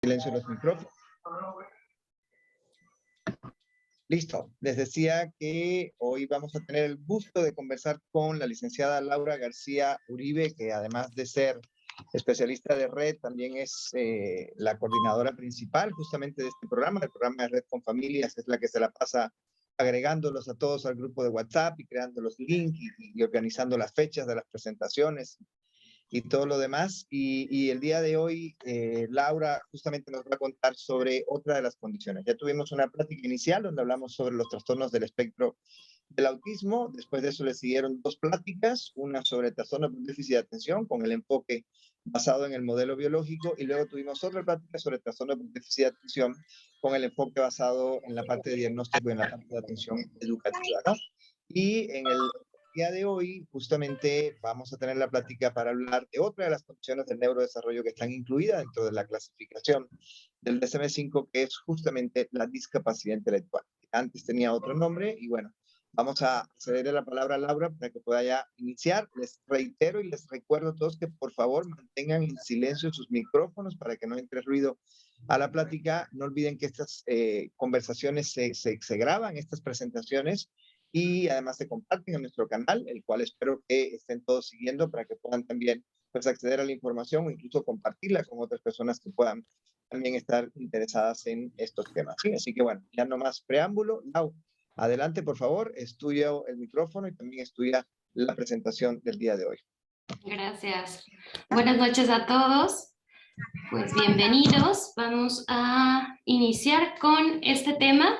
Silencio los micrófonos. Listo. Les decía que hoy vamos a tener el gusto de conversar con la licenciada Laura García Uribe, que además de ser especialista de red, también es la coordinadora principal justamente de este programa, el programa de Red con Familias, es la que se la pasa agregándolos a todos al grupo de WhatsApp y creando los links y organizando las fechas de las presentaciones y todo lo demás. Y el día de hoy, Laura justamente nos va a contar sobre otra de las condiciones. Ya tuvimos una plática inicial donde hablamos sobre los trastornos del espectro del autismo. Después de eso le siguieron dos pláticas, una sobre trastornos por déficit de atención con el enfoque basado en el modelo biológico, y luego tuvimos otra plática sobre trastornos por déficit de atención con el enfoque basado en la parte de diagnóstico y en la parte de atención educativa, ¿no? Y en el día de hoy justamente vamos a tener la plática para hablar de otra de las condiciones del neurodesarrollo que están incluidas dentro de la clasificación del DSM-5, que es justamente la discapacidad intelectual. Antes tenía otro nombre y bueno, vamos a cederle la palabra a Laura para que pueda ya iniciar. Les reitero y les recuerdo a todos que por favor mantengan en silencio sus micrófonos para que no entre ruido a la plática. No olviden que estas conversaciones se graban, estas presentaciones, y además se comparten en nuestro canal, el cual espero que estén todos siguiendo para que puedan también pues, acceder a la información o incluso compartirla con otras personas que puedan también estar interesadas en estos temas. ¿Sí? Así que bueno, ya no más preámbulo. Lau, adelante por favor, estudia el micrófono y también estudia la presentación del día de hoy. Gracias. Buenas noches a todos. Pues bienvenidos. Vamos a iniciar con este tema.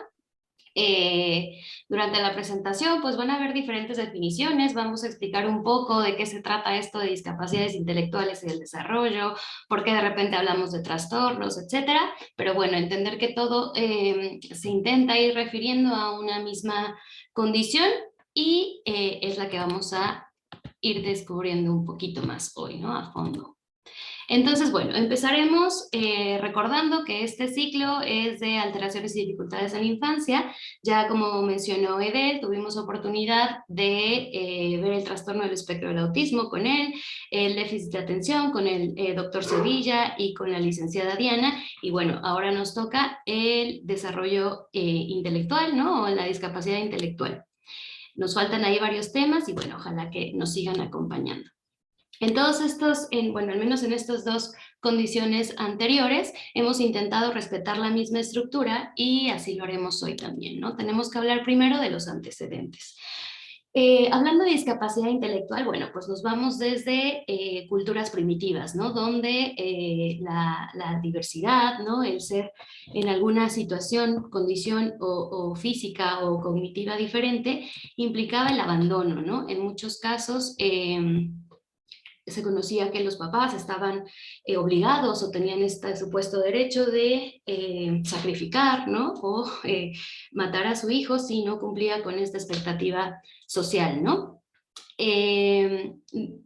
Durante la presentación pues van a haber diferentes definiciones, vamos a explicar un poco de qué se trata esto de discapacidades intelectuales y del desarrollo, por qué de repente hablamos de trastornos, etcétera, pero bueno, entender que todo se intenta ir refiriendo a una misma condición y es la que vamos a ir descubriendo un poquito más hoy, ¿no? A fondo. Entonces, bueno, empezaremos recordando que este ciclo es de alteraciones y dificultades en la infancia. Ya como mencionó Edel, tuvimos oportunidad de ver el trastorno del espectro del autismo con él, el déficit de atención con el doctor Sevilla y con la licenciada Diana, y bueno, ahora nos toca el desarrollo intelectual, ¿no? O la discapacidad intelectual. Nos faltan ahí varios temas y bueno, ojalá que nos sigan acompañando. En todos estos, bueno, al menos en estas dos condiciones anteriores, hemos intentado respetar la misma estructura y así lo haremos hoy también, ¿no? Tenemos que hablar primero de los antecedentes. Hablando de discapacidad intelectual, bueno, pues nos vamos desde culturas primitivas, ¿no? Donde la diversidad, ¿no? El ser en alguna situación, condición o física o cognitiva diferente implicaba el abandono, ¿no? En muchos casos se conocía que los papás estaban obligados o tenían este supuesto derecho de sacrificar, ¿no? O matar a su hijo si no cumplía con esta expectativa social, ¿no?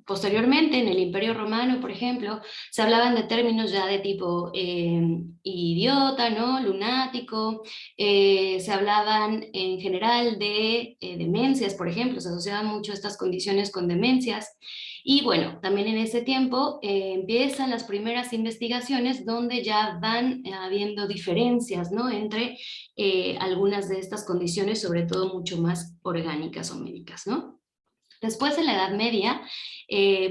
Posteriormente, en el Imperio Romano, por ejemplo, se hablaban de términos ya de tipo idiota, ¿no? Lunático, se hablaban en general de demencias, por ejemplo, se asociaban mucho estas condiciones con demencias. Y bueno, también en ese tiempo empiezan las primeras investigaciones donde ya van habiendo diferencias, ¿no? Entre algunas de estas condiciones, sobre todo mucho más orgánicas o médicas, ¿no? Después, en la Edad Media,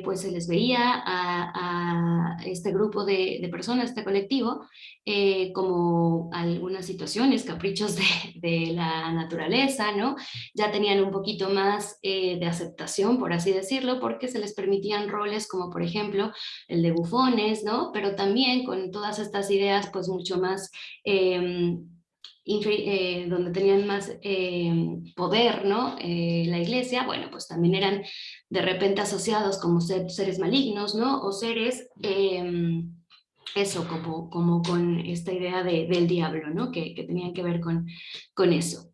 pues se les veía a este grupo de personas, este colectivo, como algunas situaciones, caprichos de la naturaleza, ¿no? Ya tenían un poquito más de aceptación, por así decirlo, porque se les permitían roles como, por ejemplo, el de bufones, ¿no? Pero también con todas estas ideas, pues mucho más donde tenían más poder, ¿no? La iglesia, bueno, pues también eran de repente asociados como seres malignos, ¿no? O seres, eso, como con esta idea del diablo, ¿no? Que tenían que ver con eso.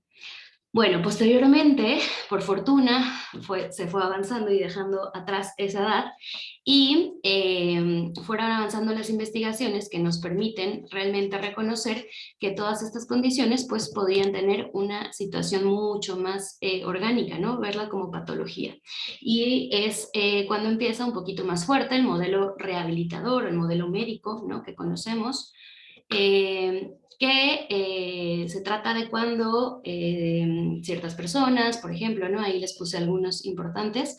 Bueno, posteriormente, por fortuna, se fue avanzando y dejando atrás esa edad y fueron avanzando las investigaciones que nos permiten realmente reconocer que todas estas condiciones pues podrían tener una situación mucho más orgánica, ¿no? Verla como patología. Y es cuando empieza un poquito más fuerte el modelo rehabilitador, el modelo médico, ¿no? Que conocemos, que se trata de cuando ciertas personas, por ejemplo, ¿no? Ahí les puse algunos importantes,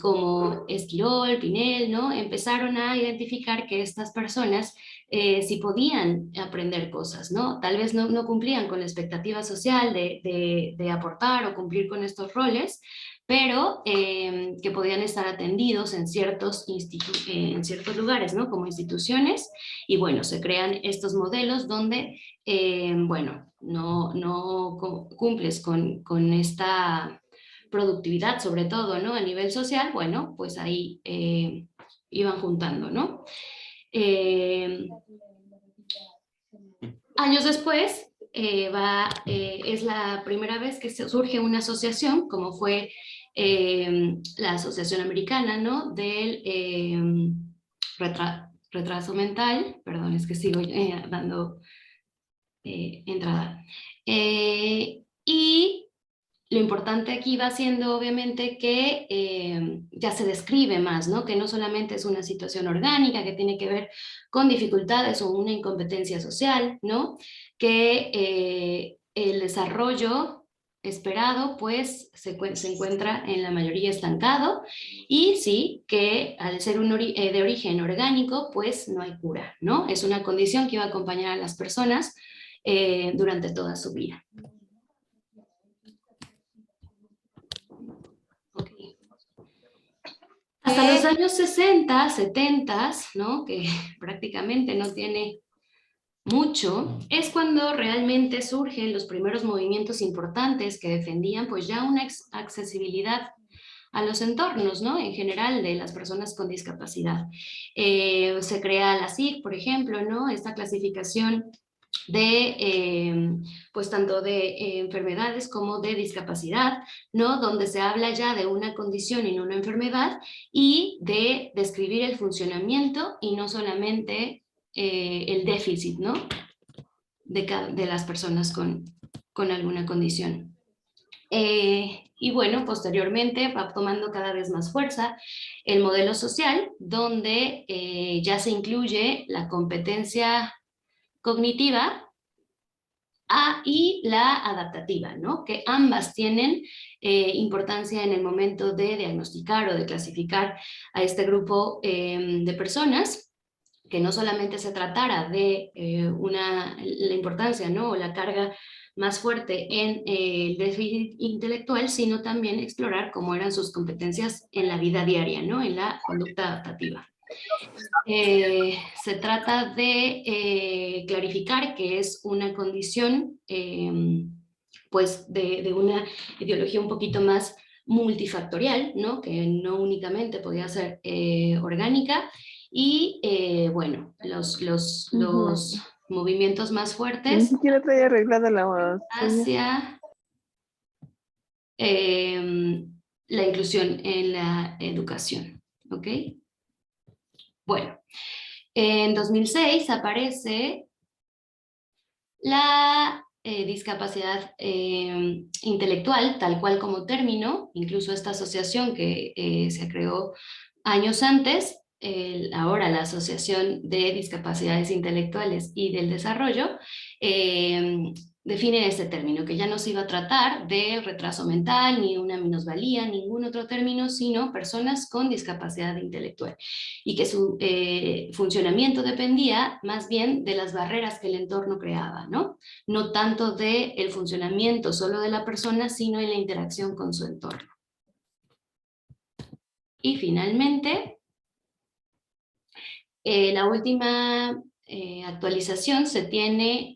como Esquirol, Pinel, ¿no? Empezaron a identificar que estas personas sí podían aprender cosas, ¿no? Tal vez no cumplían con la expectativa social de aportar o cumplir con estos roles, pero que podían estar atendidos en ciertos lugares, ¿no? Como instituciones, y bueno, se crean estos modelos donde, bueno, no cumples con esta productividad, sobre todo, ¿no? A nivel social, bueno, pues ahí iban juntando, ¿no? Años después, es la primera vez que surge una asociación, como fue la Asociación Americana, ¿no? Del retraso mental, perdón, es que sigo dando entrada. Y lo importante aquí va siendo obviamente que ya se describe más, ¿no? Que no solamente es una situación orgánica que tiene que ver con dificultades o una incompetencia social, ¿no? Que el desarrollo esperado pues se encuentra en la mayoría estancado, y sí que al ser de origen orgánico pues no hay cura, ¿no? Es una condición que va a acompañar a las personas durante toda su vida. Hasta los años 60, 70, ¿no? Que prácticamente no tiene mucho, es cuando realmente surgen los primeros movimientos importantes que defendían pues ya una accesibilidad a los entornos, ¿no? En general de las personas con discapacidad. Se crea la SIG, por ejemplo, ¿no? Esta clasificación de, pues tanto de enfermedades como de discapacidad, ¿no? Donde se habla ya de una condición y no una enfermedad, y de describir el funcionamiento y no solamente el déficit, ¿no? De las personas con alguna condición. Y bueno, posteriormente va tomando cada vez más fuerza el modelo social, donde ya se incluye la competencia cognitiva y la adaptativa, ¿no? Que ambas tienen importancia en el momento de diagnosticar o de clasificar a este grupo de personas, que no solamente se tratara de la importancia, ¿no? O la carga más fuerte en el déficit intelectual, sino también explorar cómo eran sus competencias en la vida diaria, ¿no? En la conducta adaptativa. Se trata de clarificar que es una condición pues de una ideología un poquito más multifactorial, ¿no? Que no únicamente podía ser orgánica, y bueno, los movimientos más Ni fuertes siquiera trae arreglada la uña. hacia la inclusión en la educación, ¿ok? Bueno, en 2006 aparece la discapacidad intelectual, tal cual como término. Incluso esta asociación que se creó años antes, ahora la Asociación de Discapacidades Intelectuales y del Desarrollo, define este término, que ya no se iba a tratar del retraso mental, ni una minusvalía, ningún otro término, sino personas con discapacidad intelectual, y que su funcionamiento dependía más bien de las barreras que el entorno creaba, ¿no? No tanto del funcionamiento solo de la persona, sino en la interacción con su entorno. Y finalmente, la última actualización se tiene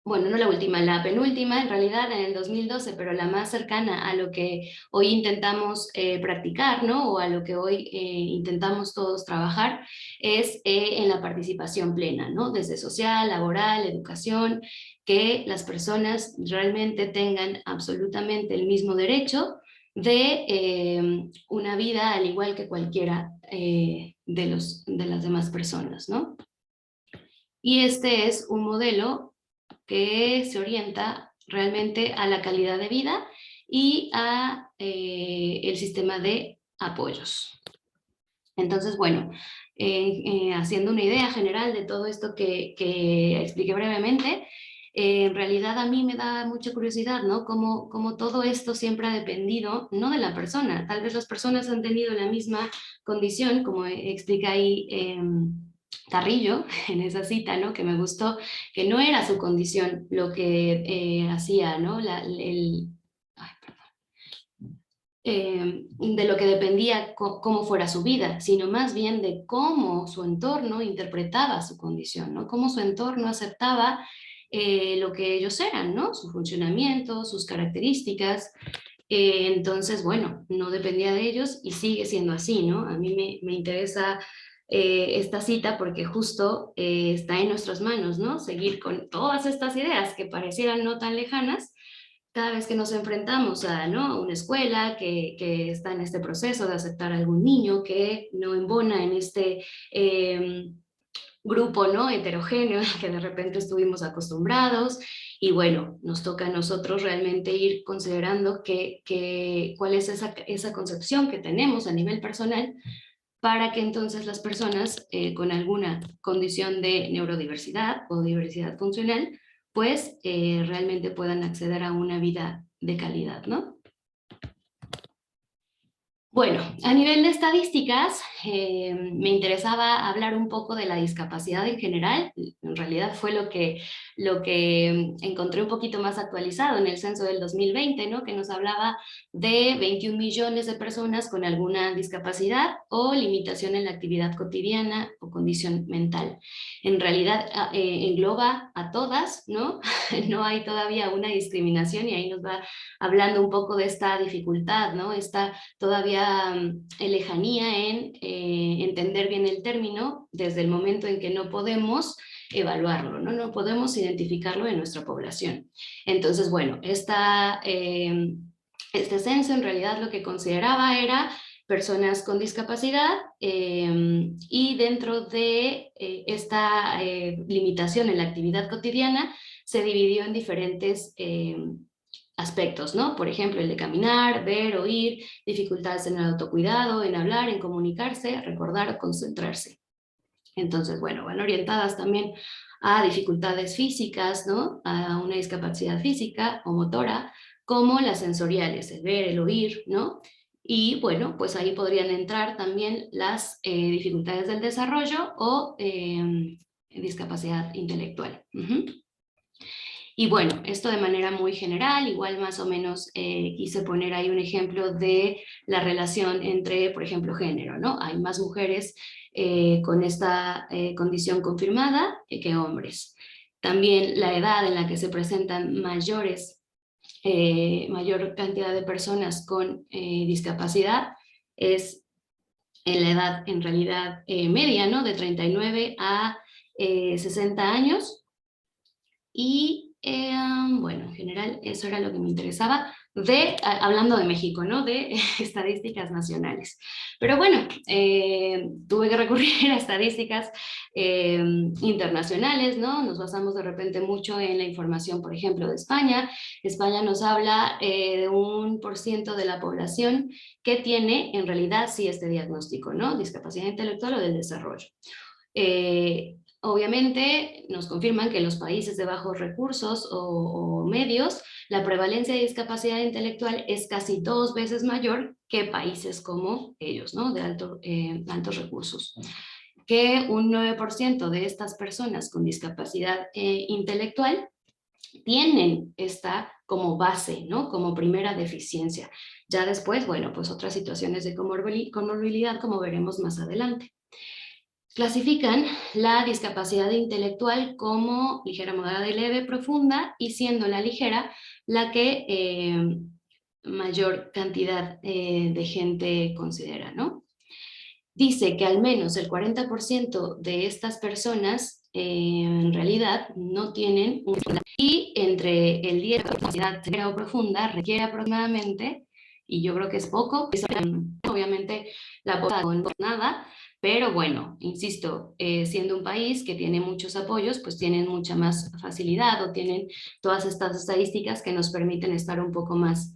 bueno, no la última, la penúltima en realidad en el 2012, pero la más cercana a lo que hoy intentamos practicar, ¿no? O a lo que hoy intentamos todos trabajar, es en la participación plena, ¿no? Desde social, laboral, educación, que las personas realmente tengan absolutamente el mismo derecho de una vida al igual que cualquiera de las demás personas, ¿no? Y este es un modelo que se orienta realmente a la calidad de vida y a el sistema de apoyos. Entonces, bueno, haciendo una idea general de todo esto que expliqué brevemente, en realidad a mí me da mucha curiosidad, ¿no? Cómo todo esto siempre ha dependido, no de la persona, tal vez las personas han tenido la misma condición, como explica ahí Carrillo en esa cita, ¿no? Que me gustó, que no era su condición lo que hacía, ¿no? De lo que dependía cómo fuera su vida, sino más bien de cómo su entorno interpretaba su condición, ¿no? Cómo su entorno aceptaba lo que ellos eran, ¿no? Su funcionamiento, sus características. Entonces, bueno, no dependía de ellos y sigue siendo así, ¿no? A mí me interesa esta cita porque justo está en nuestras manos, ¿no? Seguir con todas estas ideas que parecieran no tan lejanas, cada vez que nos enfrentamos a, ¿no?, una escuela que está en este proceso de aceptar a algún niño que no embona en este grupo, ¿no?, heterogéneo que de repente estuvimos acostumbrados, y bueno, nos toca a nosotros realmente ir considerando cuál es esa concepción que tenemos a nivel personal, para que entonces las personas con alguna condición de neurodiversidad o diversidad funcional, pues realmente puedan acceder a una vida de calidad, ¿no? Bueno, a nivel de estadísticas, me interesaba hablar un poco de la discapacidad en general. En realidad fue lo que encontré un poquito más actualizado en el censo del 2020, ¿no? Que nos hablaba de 21 millones de personas con alguna discapacidad o limitación en la actividad cotidiana o condición mental. En realidad engloba a todas, ¿no? No hay todavía una discriminación, y ahí nos va hablando un poco de esta dificultad, ¿no? Esta todavía lejanía en entender bien el término desde el momento en que no podemos evaluarlo, ¿no? No podemos identificarlo en nuestra población. Entonces, bueno, este censo en realidad lo que consideraba era personas con discapacidad, y dentro de esta limitación en la actividad cotidiana se dividió en diferentes aspectos, ¿no? Por ejemplo, el de caminar, ver, oír, dificultades en el autocuidado, en hablar, en comunicarse, recordar o concentrarse. Entonces, bueno, van orientadas también a dificultades físicas, ¿no? A una discapacidad física o motora, como las sensoriales, el ver, el oír, ¿no? Y bueno, pues ahí podrían entrar también las dificultades del desarrollo o discapacidad intelectual. Y bueno, esto de manera muy general, igual más o menos quise poner ahí un ejemplo de la relación entre, por ejemplo, género, ¿no? Hay más mujeres con esta condición confirmada que hombres. También la edad en la que se presentan mayor cantidad de personas con discapacidad es en la edad en realidad media, ¿no? De 39 a 60 años. Y bueno, en general eso era lo que me interesaba, hablando de México, ¿no? De estadísticas nacionales. Pero bueno, tuve que recurrir a estadísticas internacionales, ¿no? Nos basamos de repente mucho en la información, por ejemplo, de España. España nos habla de 1% de la población que tiene en realidad sí este diagnóstico, ¿no? Discapacidad intelectual o del desarrollo. Obviamente nos confirman que en los países de bajos recursos o medios, la prevalencia de discapacidad intelectual es casi 2 veces mayor que países como ellos, ¿no? De altos recursos. Que un 9% de estas personas con discapacidad intelectual tienen esta como base, ¿no? Como primera deficiencia. Ya después, bueno, pues otras situaciones de comorbilidad, como veremos más adelante. Clasifican la discapacidad intelectual como ligera, moderada y leve, profunda, y siendo la ligera la que mayor cantidad de gente considera, ¿no? Dice que al menos el 40% de estas personas en realidad no tienen y entre el 10% de capacidad severa o profunda requiere aproximadamente, y yo creo que es poco, obviamente la población con nada, pero bueno, insisto, siendo un país que tiene muchos apoyos, pues tienen mucha más facilidad o tienen todas estas estadísticas que nos permiten estar un poco más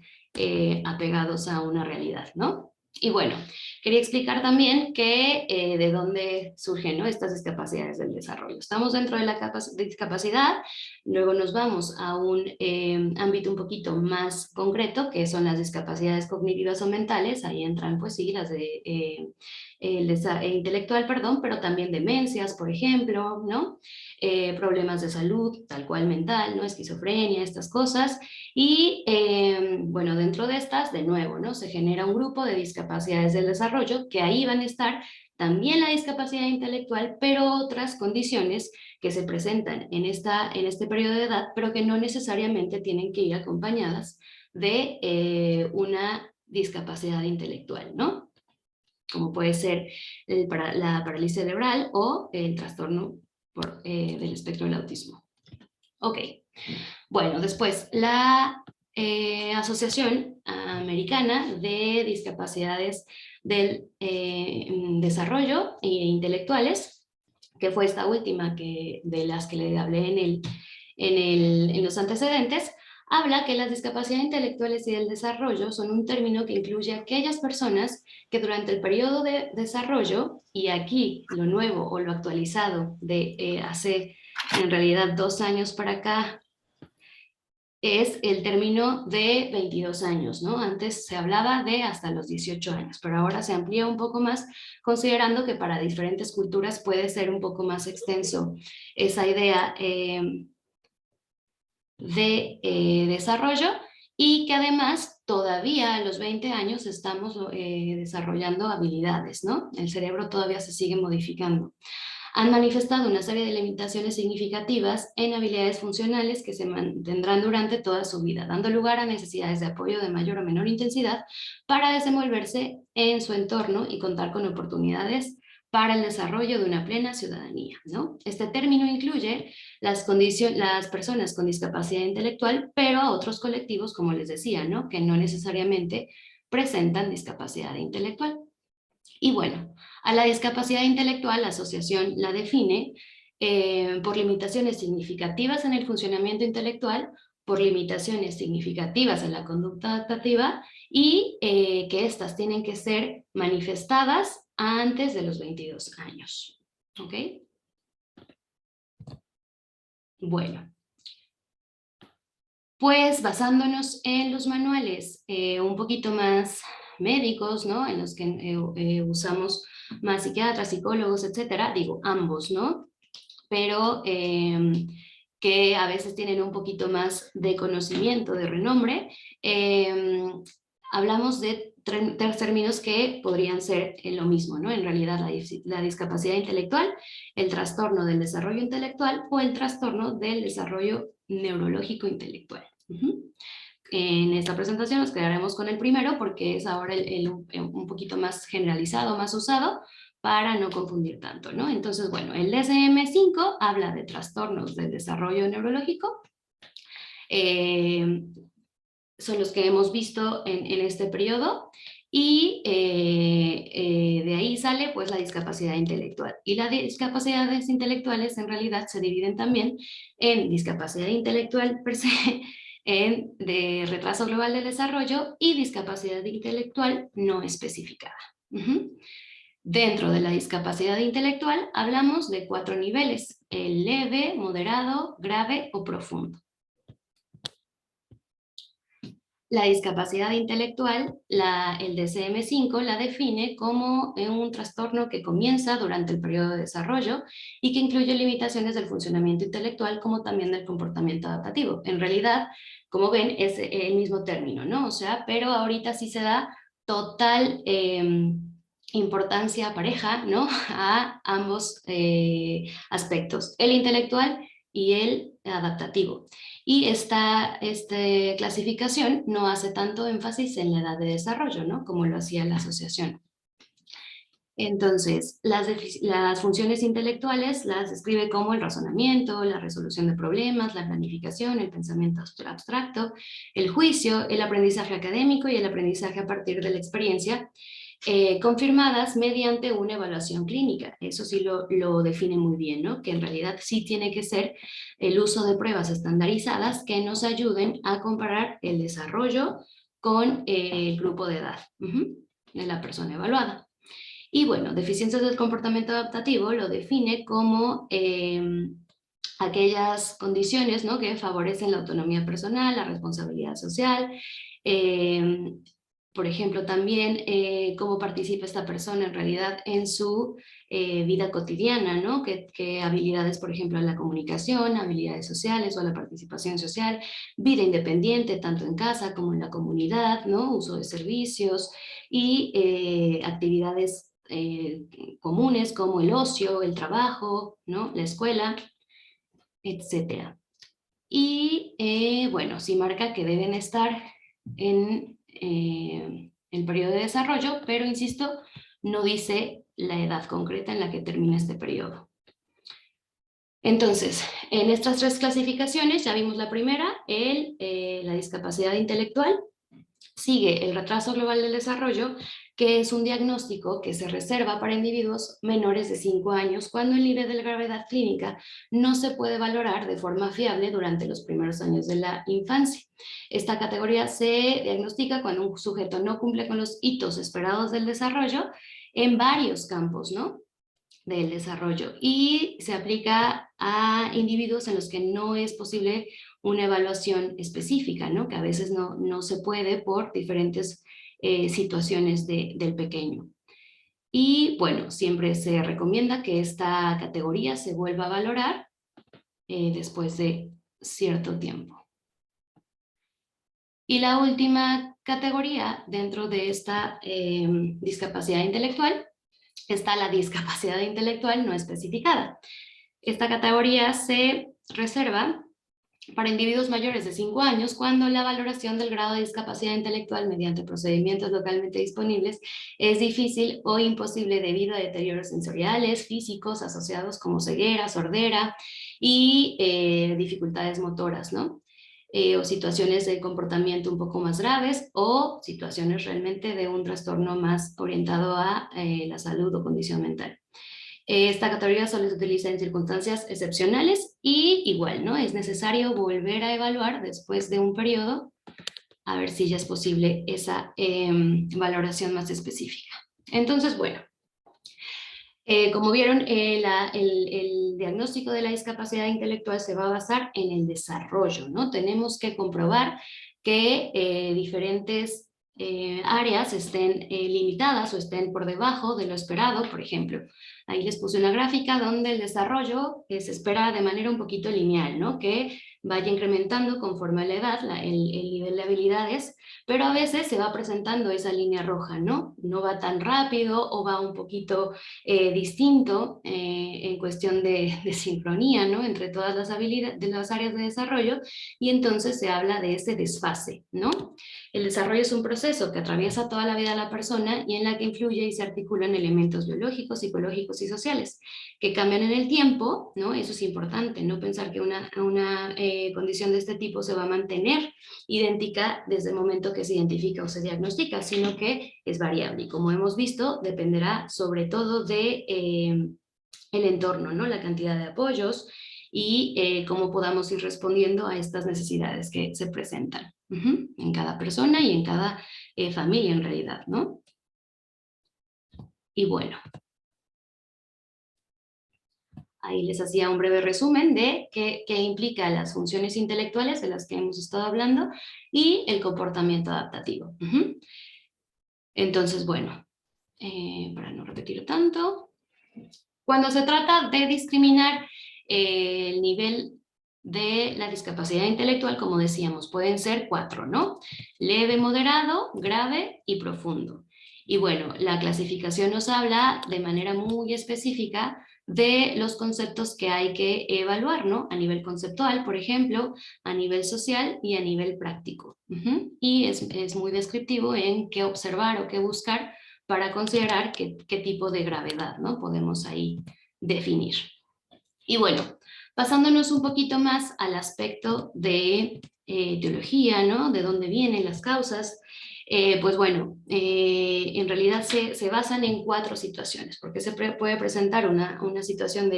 apegados a una realidad, ¿no? Y bueno, quería explicar también que de dónde surgen, ¿no?, estas discapacidades del desarrollo. Estamos dentro de la discapacidad, luego nos vamos a un ámbito un poquito más concreto, que son las discapacidades cognitivas o mentales. Ahí entran, pues sí, las de intelectual, perdón, pero también demencias, por ejemplo, ¿no? Problemas de salud, tal cual mental, ¿no? Esquizofrenia, estas cosas. Y bueno, dentro de estas, de nuevo, ¿no?, se genera un grupo de discapacidades del desarrollo, que ahí van a estar también la discapacidad intelectual, pero otras condiciones que se presentan en este periodo de edad, pero que no necesariamente tienen que ir acompañadas de una discapacidad intelectual, ¿no? Como puede ser la parálisis cerebral o el trastorno del espectro del autismo. Ok, bueno, después la Asociación Americana de Discapacidades del Desarrollo e Intelectuales, que fue esta última de las que le hablé en los antecedentes, habla que las discapacidades intelectuales y del desarrollo son un término que incluye a aquellas personas que durante el periodo de desarrollo, y aquí lo nuevo o lo actualizado de hace en realidad 2 años para acá, es el término de 22 años, ¿no? Antes se hablaba de hasta los 18 años, pero ahora se amplía un poco más, considerando que para diferentes culturas puede ser un poco más extenso esa idea de desarrollo, y que además todavía a los 20 años estamos desarrollando habilidades, ¿no? El cerebro todavía se sigue modificando. Han manifestado una serie de limitaciones significativas en habilidades funcionales que se mantendrán durante toda su vida, dando lugar a necesidades de apoyo de mayor o menor intensidad para desenvolverse en su entorno y contar con oportunidades para el desarrollo de una plena ciudadanía, ¿no? Este término incluye las personas con discapacidad intelectual, pero a otros colectivos, como les decía, ¿no?, que no necesariamente presentan discapacidad intelectual. Y bueno, a la discapacidad intelectual la asociación la define por limitaciones significativas en el funcionamiento intelectual, por limitaciones significativas en la conducta adaptativa, y que estas tienen que ser manifestadas antes de los 22 años. ¿Ok? Bueno, pues basándonos en los manuales un poquito más médicos, ¿no?, en los que usamos más psiquiatras, psicólogos, etcétera, digo ambos, ¿no?, pero que a veces tienen un poquito más de conocimiento, de renombre, hablamos de términos que podrían ser lo mismo, ¿no? En realidad la discapacidad intelectual, el trastorno del desarrollo intelectual o el trastorno del desarrollo neurológico intelectual. En esta presentación nos quedaremos con el primero porque es ahora un poquito más generalizado, más usado, para no confundir tanto, ¿no? Entonces, bueno, el DSM-5 habla de trastornos del desarrollo neurológico, son los que hemos visto en este periodo, y de ahí sale pues la discapacidad intelectual. Y las discapacidades intelectuales en realidad se dividen también en discapacidad intelectual per se, de retraso global del desarrollo, y discapacidad intelectual no especificada. Dentro de la discapacidad intelectual hablamos de 4 niveles: el leve, moderado, grave o profundo. La discapacidad intelectual, el DSM-5 la define como un trastorno que comienza durante el periodo de desarrollo y que incluye limitaciones del funcionamiento intelectual como también del comportamiento adaptativo. En realidad, como ven, es el mismo término, ¿no? O sea, pero ahorita sí se da total importancia pareja, ¿no?, a ambos aspectos, el intelectual y el adaptativo. Y esta clasificación no hace tanto énfasis en la edad de desarrollo, ¿no?, como lo hacía la asociación. Entonces, las funciones intelectuales las describe como el razonamiento, la resolución de problemas, la planificación, el pensamiento abstracto, el juicio, el aprendizaje académico y el aprendizaje a partir de la experiencia, confirmadas mediante una evaluación clínica. Eso sí lo define muy bien, ¿no?, que en realidad sí tiene que ser el uso de pruebas estandarizadas que nos ayuden a comparar el desarrollo con el grupo de edad de la persona evaluada. Y bueno, deficiencias del comportamiento adaptativo lo define como aquellas condiciones, ¿no?, que favorecen la autonomía personal, la responsabilidad social, por ejemplo, también cómo participa esta persona en realidad en su vida cotidiana, ¿no? ¿Qué habilidades, por ejemplo, en la comunicación, habilidades sociales o la participación social, vida independiente, tanto en casa como en la comunidad, ¿no? Uso de servicios y actividades comunes como el ocio, el trabajo, ¿no?, la escuela, etcétera. Y bueno, sí marca que deben estar en el periodo de desarrollo, pero insisto, no dice la edad concreta en la que termina este periodo. Entonces, en estas tres clasificaciones, ya vimos la primera, la discapacidad intelectual, sigue el retraso global del desarrollo, que es un diagnóstico que se reserva para individuos menores de 5 años cuando el nivel de gravedad clínica no se puede valorar de forma fiable durante los primeros años de la infancia. Esta categoría se diagnostica cuando un sujeto no cumple con los hitos esperados del desarrollo en varios campos, ¿no?, del desarrollo, y se aplica a individuos en los que no es posible una evaluación específica, ¿no?, que a veces no se puede por diferentes situaciones del pequeño. Y bueno, siempre se recomienda que esta categoría se vuelva a valorar después de cierto tiempo. Y la última categoría dentro de esta discapacidad intelectual está la discapacidad intelectual no especificada. Esta categoría se reserva para individuos mayores de 5 años cuando la valoración del grado de discapacidad intelectual mediante procedimientos localmente disponibles es difícil o imposible debido a deterioros sensoriales, físicos asociados como ceguera, sordera y dificultades motoras, ¿no? O situaciones de comportamiento un poco más graves o situaciones realmente de un trastorno más orientado a la salud o condición mental. Esta categoría solo se utiliza en circunstancias excepcionales y igual, ¿no?, es necesario volver a evaluar después de un periodo a ver si ya es posible esa valoración más específica. Entonces, bueno, como vieron, el diagnóstico de la discapacidad intelectual se va a basar en el desarrollo, ¿no? Tenemos que comprobar que diferentes áreas estén limitadas o estén por debajo de lo esperado. Por ejemplo, ahí les puse una gráfica donde el desarrollo se espera de manera un poquito lineal, ¿no?, que vaya incrementando conforme a la edad el nivel de habilidades, pero a veces se va presentando esa línea roja, ¿no? No va tan rápido o va un poquito distinto en cuestión de sincronía, ¿no?, entre todas las habilidades de las áreas de desarrollo, y entonces se habla de ese desfase, ¿no? El desarrollo es un proceso que atraviesa toda la vida de la persona y en la que influye y se articulan elementos biológicos, psicológicos y sociales que cambian en el tiempo, ¿no? Eso es importante, no pensar que una condición de este tipo se va a mantener idéntica desde el momento que se identifica o se diagnostica, sino que es variable y, como hemos visto, dependerá sobre todo de el entorno, ¿no?, la cantidad de apoyos y cómo podamos ir respondiendo a estas necesidades que se presentan en cada persona y en cada familia en realidad, ¿no? Y bueno, ahí les hacía un breve resumen de qué implica las funciones intelectuales de las que hemos estado hablando y el comportamiento adaptativo. Entonces, bueno, para no repetir tanto, cuando se trata de discriminar el nivel de la discapacidad intelectual, como decíamos, pueden ser 4, ¿no? Leve, moderado, grave y profundo. Y bueno, la clasificación nos habla de manera muy específica de los conceptos que hay que evaluar, ¿no? A nivel conceptual, por ejemplo, a nivel social y a nivel práctico. Y es muy descriptivo en qué observar o qué buscar para considerar qué tipo de gravedad, ¿no?, podemos ahí definir. Y bueno, pasándonos un poquito más al aspecto de etiología, ¿no?, de dónde vienen las causas, pues bueno, en realidad se basan en 4 situaciones, porque se puede presentar una condición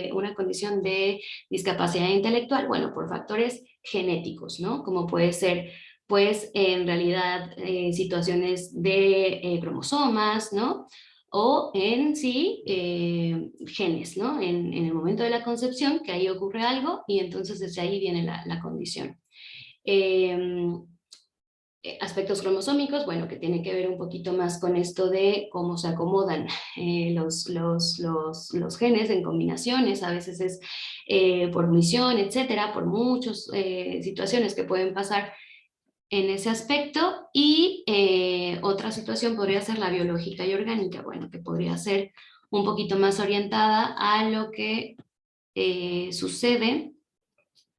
de discapacidad intelectual, bueno, por factores genéticos, ¿no?, como puede ser pues en realidad situaciones de cromosomas, ¿no? O en sí genes, ¿no? En el momento de la concepción, que ahí ocurre algo y entonces desde ahí viene la condición. Aspectos cromosómicos, bueno, que tiene que ver un poquito más con esto de cómo se acomodan los genes en combinaciones, a veces es por misión, etcétera, por muchas situaciones que pueden pasar en ese aspecto. Y otra situación podría ser la biológica y orgánica, bueno, que podría ser un poquito más orientada a lo que sucede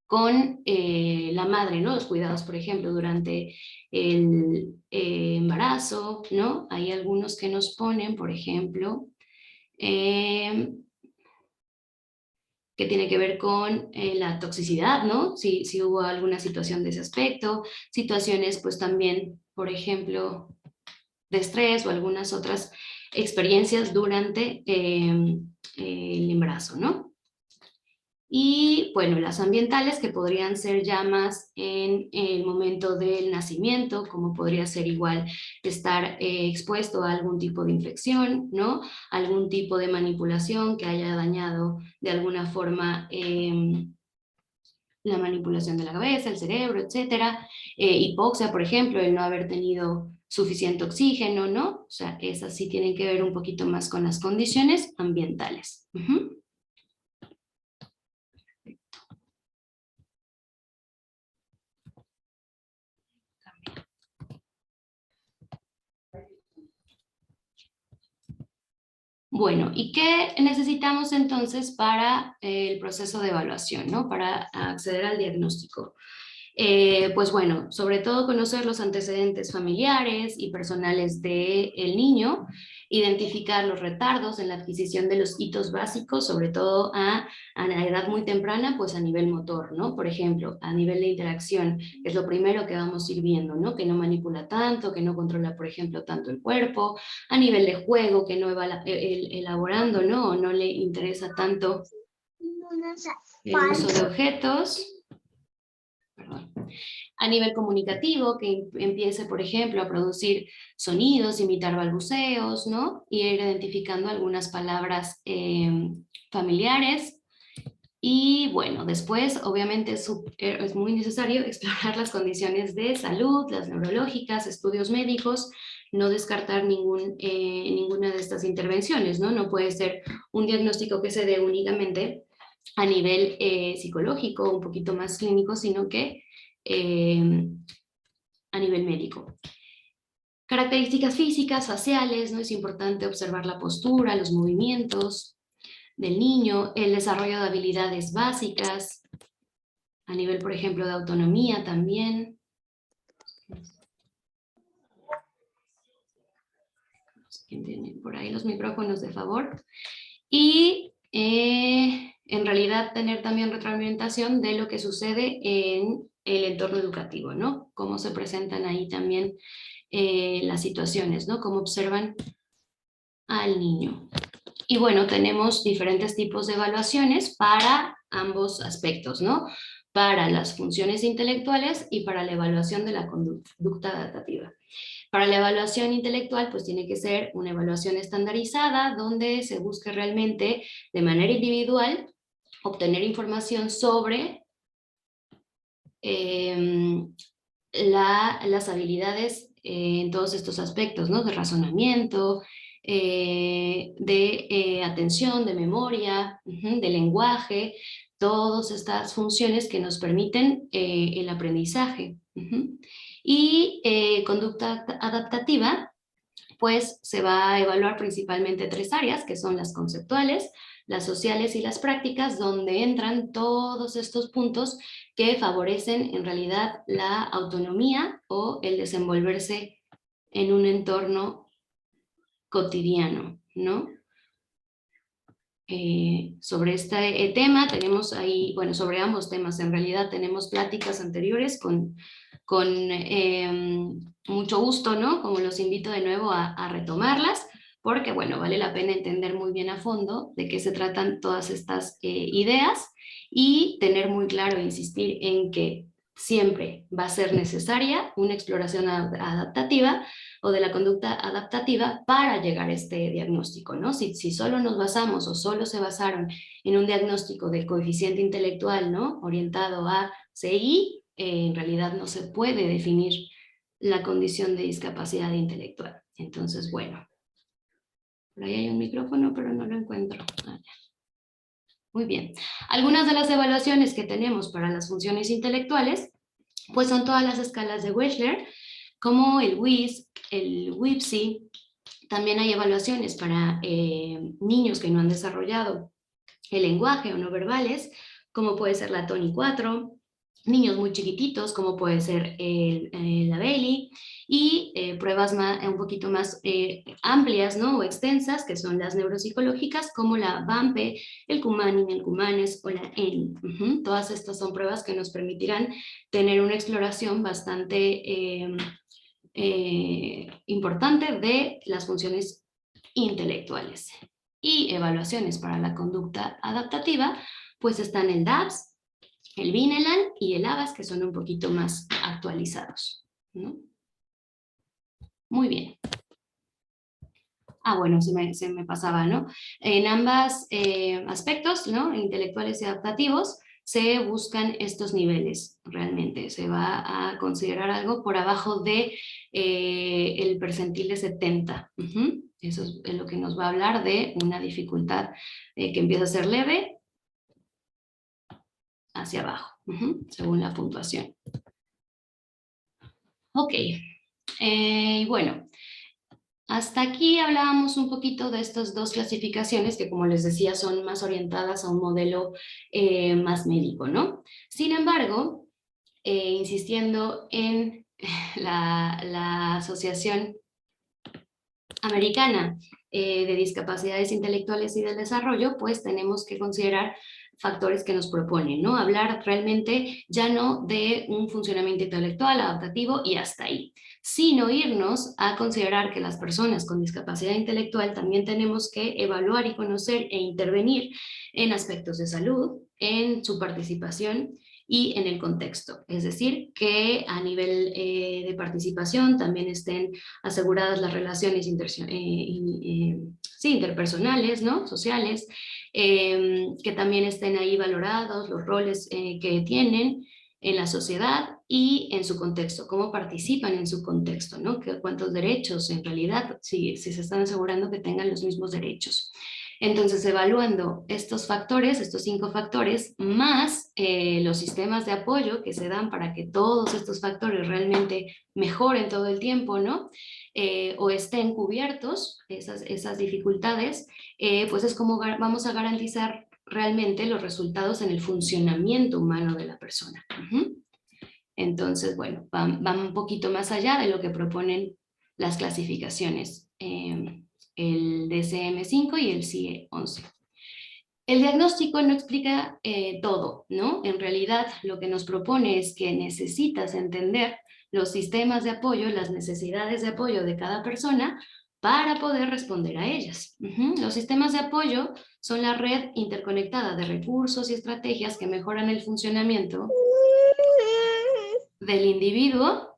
con la madre, ¿no? Los cuidados, por ejemplo, durante el embarazo, ¿no? Hay algunos que nos ponen, por ejemplo, que tiene que ver con la toxicidad, ¿no? Si hubo alguna situación de ese aspecto, situaciones pues también, por ejemplo, de estrés o algunas otras experiencias durante el embarazo, ¿no? Y bueno, las ambientales que podrían ser ya más en el momento del nacimiento, como podría ser igual estar expuesto a algún tipo de infección, ¿no? Algún tipo de manipulación que haya dañado de alguna forma la manipulación de la cabeza, el cerebro, etcétera. Hipoxia, por ejemplo, el no haber tenido suficiente oxígeno, ¿no? O sea, esas sí tienen que ver un poquito más con las condiciones ambientales. Bueno, ¿y qué necesitamos entonces para el proceso de evaluación, ¿no? Para acceder al diagnóstico? Pues bueno, sobre todo conocer los antecedentes familiares y personales del niño, identificar los retardos en la adquisición de los hitos básicos, sobre todo a la edad muy temprana, pues a nivel motor, ¿no? Por ejemplo, a nivel de interacción, que es lo primero que vamos a ir viendo, ¿no? Que no manipula tanto, que no controla, por ejemplo, tanto el cuerpo, a nivel de juego, que no va elaborando, ¿no? O no le interesa tanto el uso de objetos. Perdón. A nivel comunicativo, que empiece, por ejemplo, a producir sonidos, imitar balbuceos, ¿no? Y ir identificando algunas palabras familiares. Y bueno, después, obviamente, es muy necesario explorar las condiciones de salud, las neurológicas, estudios médicos, no descartar ninguna de estas intervenciones, ¿no? No puede ser un diagnóstico que se dé únicamente a nivel psicológico, un poquito más clínico, sino que a nivel médico. Características físicas, faciales, ¿no? Es importante observar la postura, los movimientos del niño, el desarrollo de habilidades básicas, a nivel, por ejemplo, de autonomía también. ¿Quién tiene por ahí los micrófonos, de favor? Y en realidad tener también retroalimentación de lo que sucede en el entorno educativo, ¿no? Cómo se presentan ahí también las situaciones, ¿no? Cómo observan al niño. Y bueno, tenemos diferentes tipos de evaluaciones para ambos aspectos, ¿no? Para las funciones intelectuales y para la evaluación de la conducta adaptativa. Para la evaluación intelectual, pues tiene que ser una evaluación estandarizada donde se busque realmente de manera individual obtener información sobre las habilidades en todos estos aspectos, ¿no? De razonamiento, de atención, de memoria, de lenguaje, todas estas funciones que nos permiten el aprendizaje. Y conducta adaptativa, pues se va a evaluar principalmente 3 áreas, que son las conceptuales, las sociales y las prácticas, donde entran todos estos puntos que favorecen en realidad la autonomía o el desenvolverse en un entorno cotidiano, ¿no? Sobre este tema tenemos ahí, bueno, sobre ambos temas en realidad tenemos pláticas anteriores con mucho gusto, ¿no? Como los invito de nuevo a retomarlas, porque bueno, vale la pena entender muy bien a fondo de qué se tratan todas estas ideas y tener muy claro, insistir en que siempre va a ser necesaria una exploración adaptativa o de la conducta adaptativa para llegar a este diagnóstico, ¿no? Si solo nos basamos o solo se basaron en un diagnóstico del coeficiente intelectual, ¿no? Orientado a CI, en realidad no se puede definir la condición de discapacidad intelectual. Entonces, bueno, por ahí hay un micrófono, pero no lo encuentro. Muy bien. Algunas de las evaluaciones que tenemos para las funciones intelectuales, pues son todas las escalas de Wechsler, como el WIS, el WIPSI. También hay evaluaciones para niños que no han desarrollado el lenguaje o no verbales, como puede ser la TONI 4, niños muy chiquititos, como puede ser la Bailey, y pruebas un poquito más amplias, ¿no? O extensas, que son las neuropsicológicas, como la BAMPE, el Kumanin, el Kumanes o la ENI. Todas estas son pruebas que nos permitirán tener una exploración bastante importante de las funciones intelectuales. Y evaluaciones para la conducta adaptativa, pues están el DAPS, el Vineland y el ABAS, que son un poquito más actualizados, ¿no? Muy bien. Bueno, se me pasaba, ¿no? En ambos aspectos, ¿no? Intelectuales y adaptativos, se buscan estos niveles, realmente. Se va a considerar algo por abajo de el percentil de 70. Eso es lo que nos va a hablar de una dificultad que empieza a ser leve hacia abajo, según la puntuación. Ok, bueno, hasta aquí hablábamos un poquito de estas dos clasificaciones que, como les decía, son más orientadas a un modelo más médico, ¿no? Sin embargo, insistiendo en la Asociación Americana de Discapacidades Intelectuales y del Desarrollo, pues tenemos que considerar factores que nos proponen, ¿no? Hablar realmente ya no de un funcionamiento intelectual, adaptativo y hasta ahí, sino irnos a considerar que las personas con discapacidad intelectual también tenemos que evaluar y conocer e intervenir en aspectos de salud, en su participación y en el contexto. Es decir, que a nivel de participación también estén aseguradas las relaciones interpersonales, ¿no? Sociales, que también estén ahí valorados los roles que tienen en la sociedad y en su contexto, cómo participan en su contexto, ¿no? Cuántos derechos en realidad, si se están asegurando que tengan los mismos derechos. Entonces, evaluando estos factores, estos 5 factores, más los sistemas de apoyo que se dan para que todos estos factores realmente mejoren todo el tiempo, ¿no? O estén cubiertos, esas dificultades, pues es como vamos a garantizar realmente los resultados en el funcionamiento humano de la persona. Entonces, bueno, van un poquito más allá de lo que proponen las clasificaciones, el DSM-5 y el CIE-11. El diagnóstico no explica todo, ¿no? En realidad, lo que nos propone es que necesitas entender los sistemas de apoyo, las necesidades de apoyo de cada persona para poder responder a ellas. Los sistemas de apoyo son la red interconectada de recursos y estrategias que mejoran el funcionamiento del individuo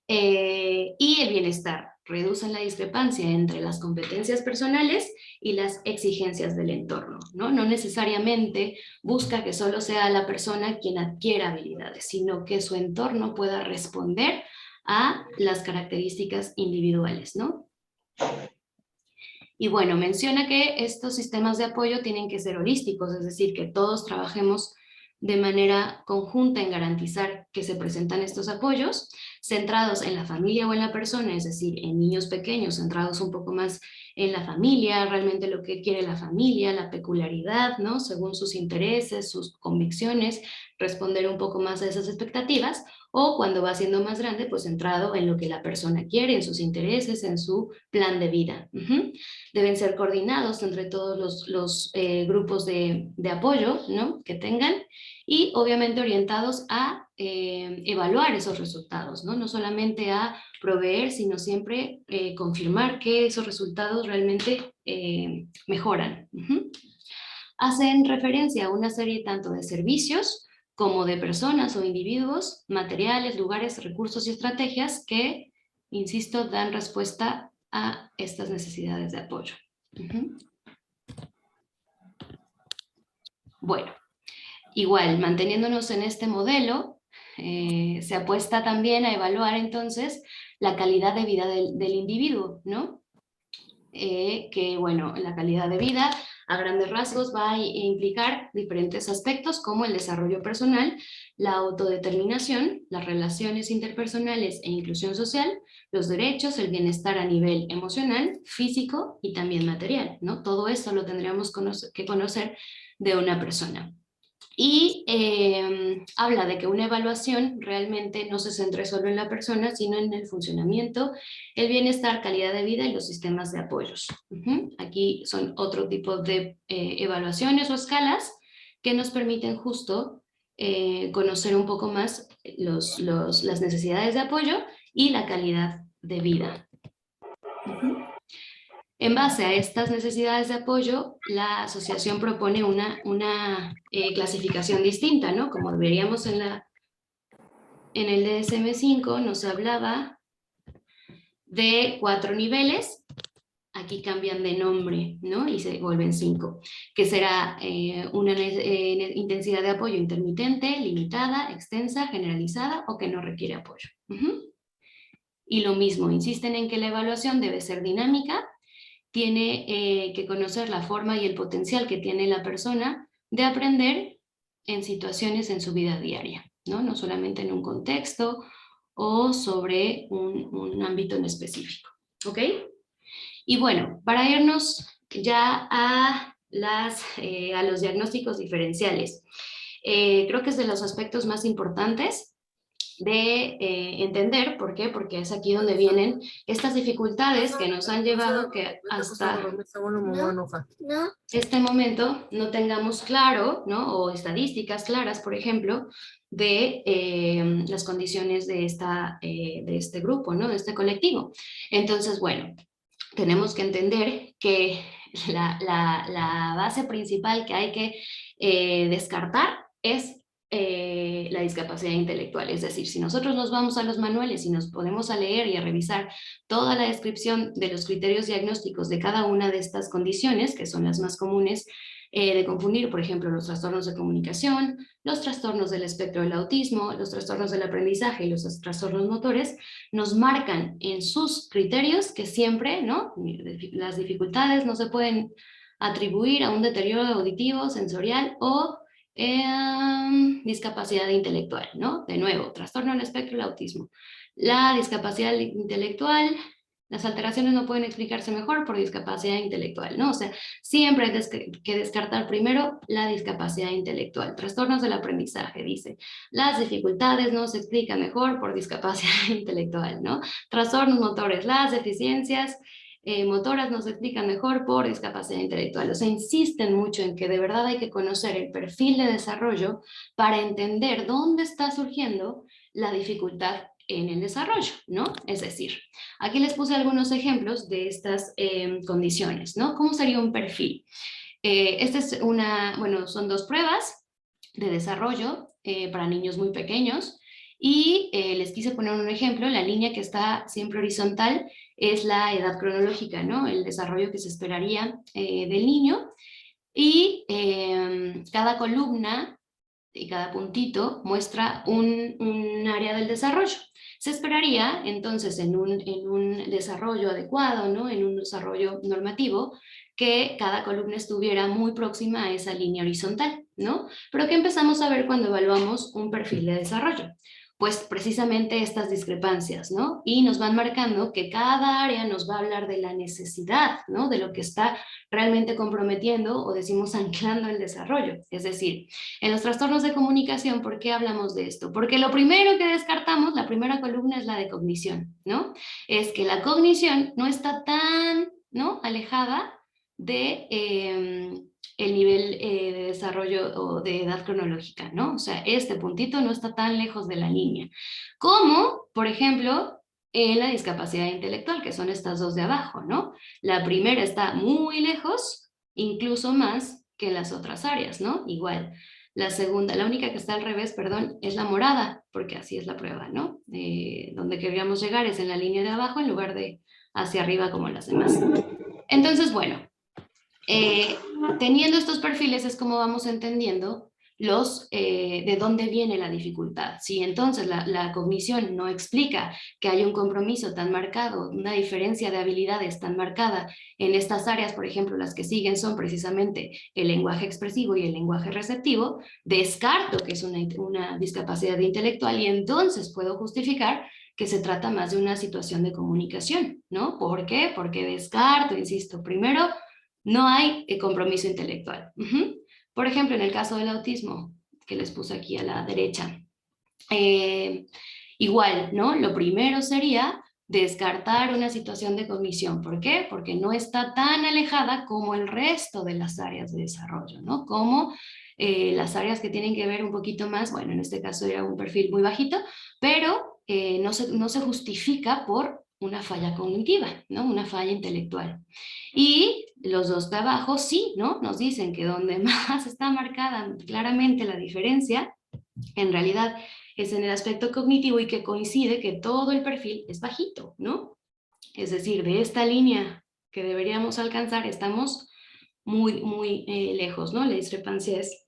y el bienestar. Reducen la discrepancia entre las competencias personales y las exigencias del entorno, ¿no? No necesariamente busca que solo sea la persona quien adquiera habilidades, sino que su entorno pueda responder a las características individuales, ¿no? Y bueno, menciona que estos sistemas de apoyo tienen que ser holísticos, es decir, que todos trabajemos de manera conjunta en garantizar que se presentan estos apoyos, centrados en la familia o en la persona, es decir, en niños pequeños, centrados un poco más en la familia, realmente lo que quiere la familia, la peculiaridad, ¿no? Según sus intereses, sus convicciones, responder un poco más a esas expectativas, o cuando va siendo más grande, pues centrado en lo que la persona quiere, en sus intereses, en su plan de vida. Deben ser coordinados entre todos los grupos de apoyo, ¿no? Que tengan, y obviamente orientados a evaluar esos resultados, ¿no? No solamente a proveer, sino siempre confirmar que esos resultados realmente mejoran. Hacen referencia a una serie tanto de servicios como de personas o individuos, materiales, lugares, recursos y estrategias que, insisto, dan respuesta a estas necesidades de apoyo. Bueno, igual, manteniéndonos en este modelo, se apuesta también a evaluar entonces la calidad de vida del individuo, ¿no? Que bueno, la calidad de vida a grandes rasgos va a implicar diferentes aspectos como el desarrollo personal, la autodeterminación, las relaciones interpersonales e inclusión social, los derechos, el bienestar a nivel emocional, físico y también material, ¿no? Todo esto lo tendríamos que conocer de una persona. Y habla de que una evaluación realmente no se centre solo en la persona, sino en el funcionamiento, el bienestar, calidad de vida y los sistemas de apoyos. Aquí son otro tipo de evaluaciones o escalas que nos permiten justo conocer un poco más las necesidades de apoyo y la calidad de vida. En base a estas necesidades de apoyo, la asociación propone una clasificación distinta, ¿no? Como veríamos en el DSM-5 nos hablaba de 4 niveles, aquí cambian de nombre, ¿no? Y se vuelven 5, que será una intensidad de apoyo intermitente, limitada, extensa, generalizada o que no requiere apoyo. Y lo mismo, insisten en que la evaluación debe ser dinámica, tiene que conocer la forma y el potencial que tiene la persona de aprender en situaciones en su vida diaria, ¿no? No solamente en un contexto o sobre un ámbito en específico, ¿ok? Y bueno, para irnos ya a los diagnósticos diferenciales, creo que es de los aspectos más importantes de entender. ¿Por qué? Porque es aquí donde vienen estas dificultades que nos han llevado que hasta este momento no tengamos claro, ¿no? O estadísticas claras, por ejemplo, de las condiciones de este grupo, ¿no? De este colectivo. Entonces, bueno, tenemos que entender que la base principal que hay que descartar es la discapacidad intelectual. Es decir, si nosotros nos vamos a los manuales y nos podemos a leer y a revisar toda la descripción de los criterios diagnósticos de cada una de estas condiciones, que son las más comunes de confundir, por ejemplo, los trastornos de comunicación, los trastornos del espectro del autismo, los trastornos del aprendizaje y los trastornos motores, nos marcan en sus criterios que siempre, ¿no? Las dificultades no se pueden atribuir a un deterioro auditivo, sensorial o discapacidad intelectual, ¿no? De nuevo, trastorno del espectro del autismo. La discapacidad intelectual, las alteraciones no pueden explicarse mejor por discapacidad intelectual, ¿no? O sea, siempre hay que descartar primero la discapacidad intelectual. Trastornos del aprendizaje, dice. Las dificultades no se explican mejor por discapacidad intelectual, ¿no? Trastornos motores, las deficiencias motoras nos explican mejor por discapacidad intelectual. O sea, insisten mucho en que de verdad hay que conocer el perfil de desarrollo para entender dónde está surgiendo la dificultad en el desarrollo, ¿no? Es decir, aquí les puse algunos ejemplos de estas condiciones, ¿no? ¿Cómo sería un perfil? Esta es son 2 pruebas de desarrollo para niños muy pequeños y les quise poner un ejemplo. La línea que está siempre horizontal es la edad cronológica, ¿no? El desarrollo que se esperaría del niño, y cada columna y cada puntito muestra un área del desarrollo. Se esperaría entonces en un desarrollo adecuado, ¿no? En un desarrollo normativo, que cada columna estuviera muy próxima a esa línea horizontal, ¿no? Pero ¿qué empezamos a ver cuando evaluamos un perfil de desarrollo? Pues precisamente estas discrepancias, ¿no? Y nos van marcando que cada área nos va a hablar de la necesidad, ¿no? De lo que está realmente comprometiendo o decimos anclando el desarrollo. Es decir, en los trastornos de comunicación, ¿por qué hablamos de esto? Porque lo primero que descartamos, la primera columna, es la de cognición, ¿no? Es que la cognición no está tan, ¿no? alejada de el nivel de desarrollo o de edad cronológica, ¿no? O sea, este puntito no está tan lejos de la línea. Como, por ejemplo, en la discapacidad intelectual, que son estas 2 de abajo, ¿no? La primera está muy lejos, incluso más que las otras áreas, ¿no? Igual, La segunda, la única que está al revés, perdón, es la morada, porque así es la prueba, ¿no? Donde queríamos llegar es en la línea de abajo en lugar de hacia arriba como las demás. Entonces, bueno, teniendo estos perfiles es como vamos entendiendo de dónde viene la dificultad. Si entonces la cognición no explica que hay un compromiso tan marcado, una diferencia de habilidades tan marcada en estas áreas, por ejemplo, las que siguen son precisamente el lenguaje expresivo y el lenguaje receptivo, descarto que es una discapacidad intelectual y entonces puedo justificar que se trata más de una situación de comunicación, ¿no? ¿Por qué? Porque descarto, insisto, primero, no hay compromiso intelectual. Por ejemplo, en el caso del autismo, que les puse aquí a la derecha, igual, ¿no? Lo primero sería descartar una situación de cognición. ¿Por qué? Porque no está tan alejada como el resto de las áreas de desarrollo, ¿no? Como las áreas que tienen que ver un poquito más, bueno, en este caso era un perfil muy bajito, pero no se justifica por una falla cognitiva, ¿no? Una falla intelectual. Y los dos de abajo sí, ¿no? Nos dicen que donde más está marcada claramente la diferencia, en realidad es en el aspecto cognitivo y que coincide que todo el perfil es bajito, ¿no? Es decir, de esta línea que deberíamos alcanzar estamos muy, muy lejos, ¿no? La discrepancia es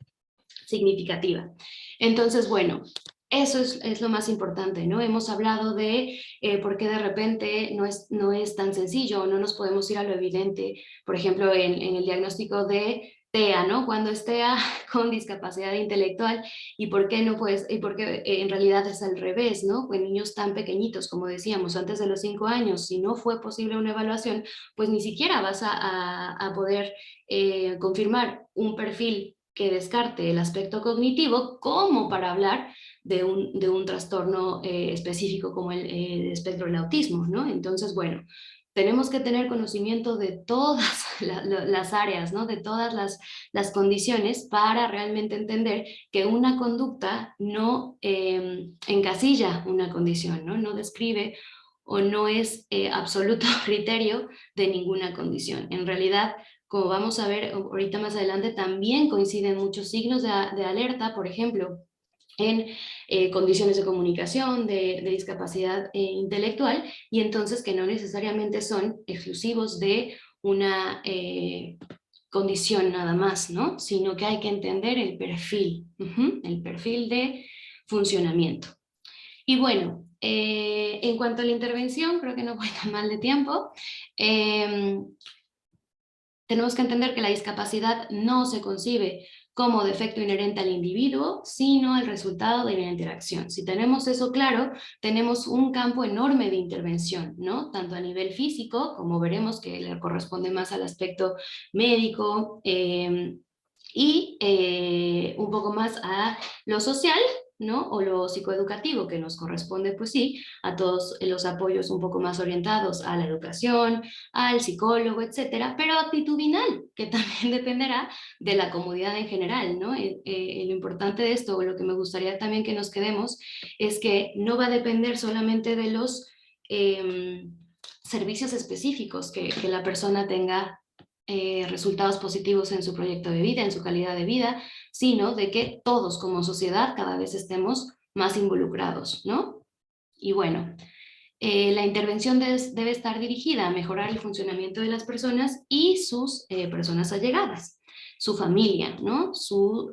significativa. Entonces, bueno, eso es lo más importante, ¿no? Hemos hablado de por qué de repente no es tan sencillo, no nos podemos ir a lo evidente, por ejemplo, en el diagnóstico de TEA, ¿no? Cuando es TEA con discapacidad intelectual y por qué no puedes, y por qué en realidad es al revés, ¿no? En niños tan pequeñitos, como decíamos, antes de los 5 años, si no fue posible una evaluación, pues ni siquiera vas a poder confirmar un perfil que descarte el aspecto cognitivo como para hablar de un trastorno específico como el espectro del autismo, ¿no? Entonces, bueno, tenemos que tener conocimiento de todas las áreas, ¿no? De todas las condiciones para realmente entender que una conducta no encasilla una condición, ¿no? No describe o no es absoluto criterio de ninguna condición. En realidad, como vamos a ver ahorita más adelante, también coinciden muchos signos de alerta, por ejemplo, en condiciones de comunicación, de discapacidad intelectual, y entonces que no necesariamente son exclusivos de una condición nada más, ¿no? Sino que hay que entender el perfil de funcionamiento. Y bueno, en cuanto a la intervención, creo que no voy tan mal de tiempo. Tenemos que entender que la discapacidad no se concibe como defecto inherente al individuo, sino el resultado de la interacción. Si tenemos eso claro, tenemos un campo enorme de intervención, ¿no? Tanto a nivel físico, como veremos que le corresponde más al aspecto médico, y un poco más a lo social, ¿no? O lo psicoeducativo, que nos corresponde, pues sí, a todos los apoyos un poco más orientados a la educación, al psicólogo, etcétera, pero actitudinal, que también dependerá de la comunidad en general, ¿no? Lo importante de esto, o lo que me gustaría también que nos quedemos, es que no va a depender solamente de los servicios específicos que la persona tenga resultados positivos en su proyecto de vida, en su calidad de vida, sino de que todos como sociedad cada vez estemos más involucrados, ¿no? Y bueno, la intervención debe estar dirigida a mejorar el funcionamiento de las personas y sus personas allegadas, su familia, ¿no? Su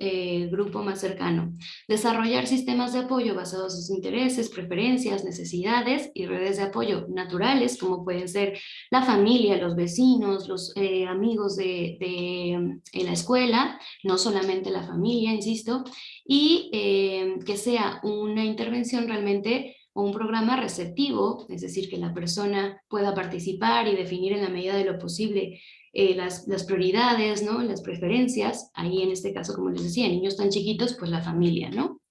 grupo más cercano. Desarrollar sistemas de apoyo basados en sus intereses, preferencias, necesidades y redes de apoyo naturales, como pueden ser la familia, los vecinos, los amigos de la escuela, no solamente la familia, insisto, y que sea una intervención realmente o un programa receptivo, es decir, que la persona pueda participar y definir en la medida de lo posible las prioridades, ¿no? Las preferencias, ahí en este caso, como les decía, niños tan chiquitos, pues la familia, ¿no?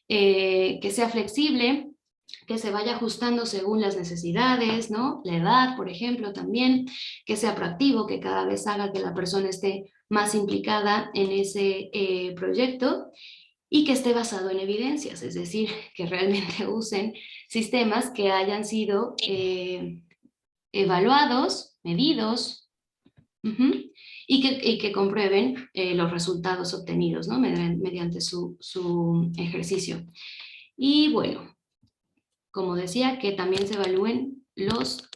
Que sea flexible, que se vaya ajustando según las necesidades, ¿no? La edad, por ejemplo, también, que sea proactivo, que cada vez haga que la persona esté más implicada en ese proyecto, y que esté basado en evidencias, es decir, que realmente usen sistemas que hayan sido evaluados, medidos, y que comprueben los resultados obtenidos, ¿no? Mediante su ejercicio. Y bueno, como decía, que también se evalúen los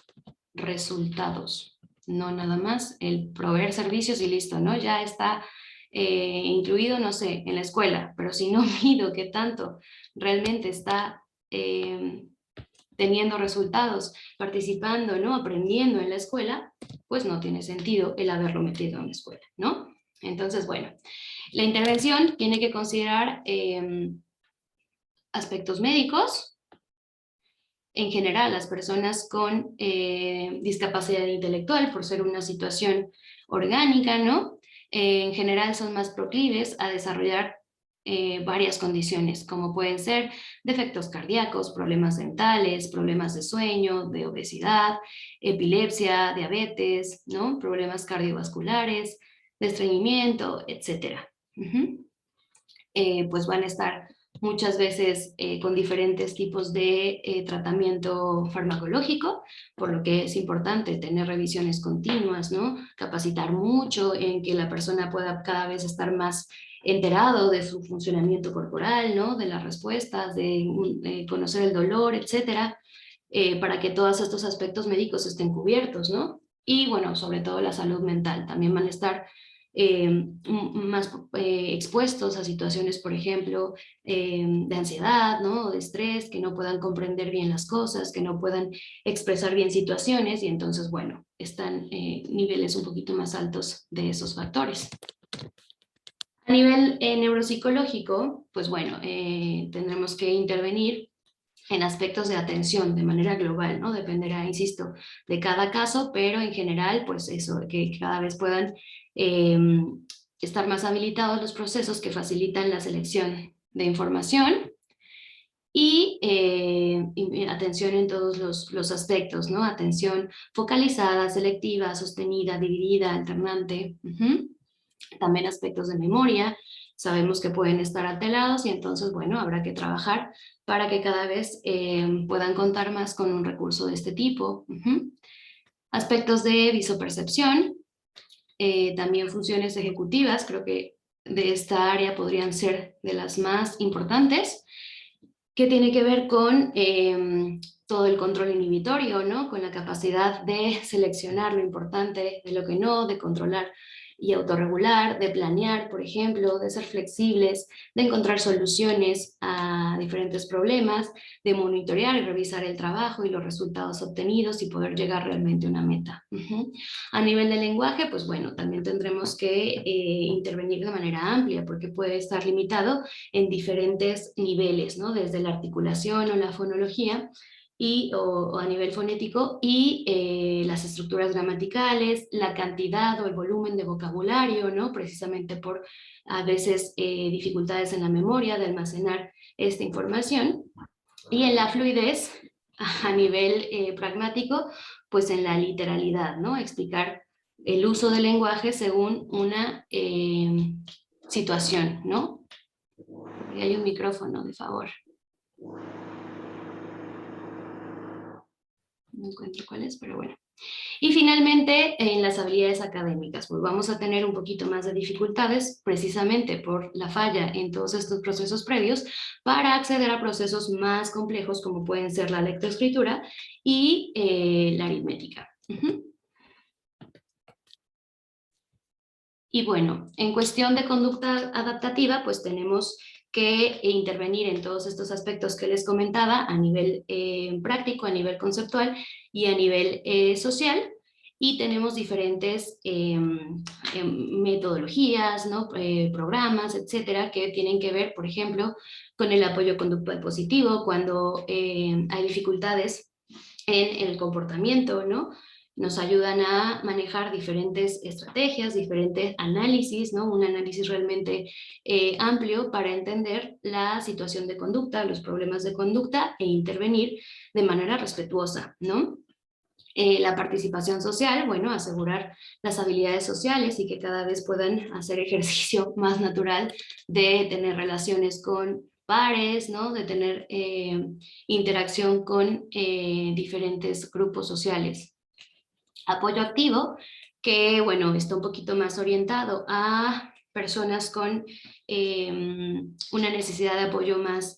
resultados, no nada más el proveer servicios y listo, ¿no? Ya está incluido, no sé, en la escuela, pero si no mido qué tanto realmente está teniendo resultados, participando, ¿no? Aprendiendo en la escuela, pues no tiene sentido el haberlo metido en la escuela, ¿no? Entonces, bueno, la intervención tiene que considerar aspectos médicos. En general, las personas con discapacidad intelectual, por ser una situación orgánica, ¿no? En general son más proclives a desarrollar varias condiciones, como pueden ser defectos cardíacos, problemas dentales, problemas de sueño, de obesidad, epilepsia, diabetes, ¿no? Problemas cardiovasculares, de estreñimiento, etc. Pues van a estar muchas veces con diferentes tipos de tratamiento farmacológico, por lo que es importante tener revisiones continuas, ¿no? Capacitar mucho en que la persona pueda cada vez estar más enterado de su funcionamiento corporal, ¿no? De las respuestas, de conocer el dolor, etcétera, para que todos estos aspectos médicos estén cubiertos, ¿no? Y bueno, sobre todo la salud mental, también van a estar más expuestos a situaciones, por ejemplo, de ansiedad, ¿no? O de estrés, que no puedan comprender bien las cosas, que no puedan expresar bien situaciones, y entonces, bueno, están niveles un poquito más altos de esos factores. A nivel neuropsicológico, pues bueno, tendremos que intervenir en aspectos de atención de manera global, ¿no? Dependerá, insisto, de cada caso, pero en general, pues eso, que cada vez puedan estar más habilitados los procesos que facilitan la selección de información y atención en todos los aspectos, ¿no? Atención focalizada, selectiva, sostenida, dividida, alternante. También aspectos de memoria, sabemos que pueden estar alterados y entonces, bueno, habrá que trabajar para que cada vez puedan contar más con un recurso de este tipo. Aspectos de visopercepción, también funciones ejecutivas, creo que de esta área podrían ser de las más importantes, que tiene que ver con todo el control inhibitorio, ¿no? Con la capacidad de seleccionar lo importante de lo que no, de controlar y autorregular, de planear, por ejemplo, de ser flexibles, de encontrar soluciones a diferentes problemas, de monitorear y revisar el trabajo y los resultados obtenidos y poder llegar realmente a una meta. A nivel de lenguaje, pues bueno, también tendremos que intervenir de manera amplia porque puede estar limitado en diferentes niveles, ¿no? Desde la articulación o la fonología, o a nivel fonético, y las estructuras gramaticales, la cantidad o el volumen de vocabulario, ¿no? Precisamente por a veces dificultades en la memoria de almacenar esta información, y en la fluidez a nivel pragmático, pues en la literalidad, ¿no? Explicar el uso del lenguaje según una situación, ¿no? Y hay un micrófono, de favor. No encuentro cuál es, pero bueno. Y finalmente, en las habilidades académicas, pues vamos a tener un poquito más de dificultades precisamente por la falla en todos estos procesos previos para acceder a procesos más complejos como pueden ser la lectoescritura y la aritmética. Y bueno, en cuestión de conducta adaptativa, pues tenemos que intervenir en todos estos aspectos que les comentaba a nivel práctico, a nivel conceptual y a nivel social, y tenemos diferentes metodologías, ¿no? Programas, etcétera, que tienen que ver, por ejemplo, con el apoyo conductual positivo, cuando hay dificultades en el comportamiento, ¿no? Nos ayudan a manejar diferentes estrategias, diferentes análisis, ¿no? Un análisis realmente amplio para entender la situación de conducta, los problemas de conducta e intervenir de manera respetuosa, ¿no? La participación social, bueno, asegurar las habilidades sociales y que cada vez puedan hacer ejercicio más natural de tener relaciones con pares, ¿no? De tener interacción con diferentes grupos sociales. Apoyo activo, que, bueno, está un poquito más orientado a personas con una necesidad de apoyo más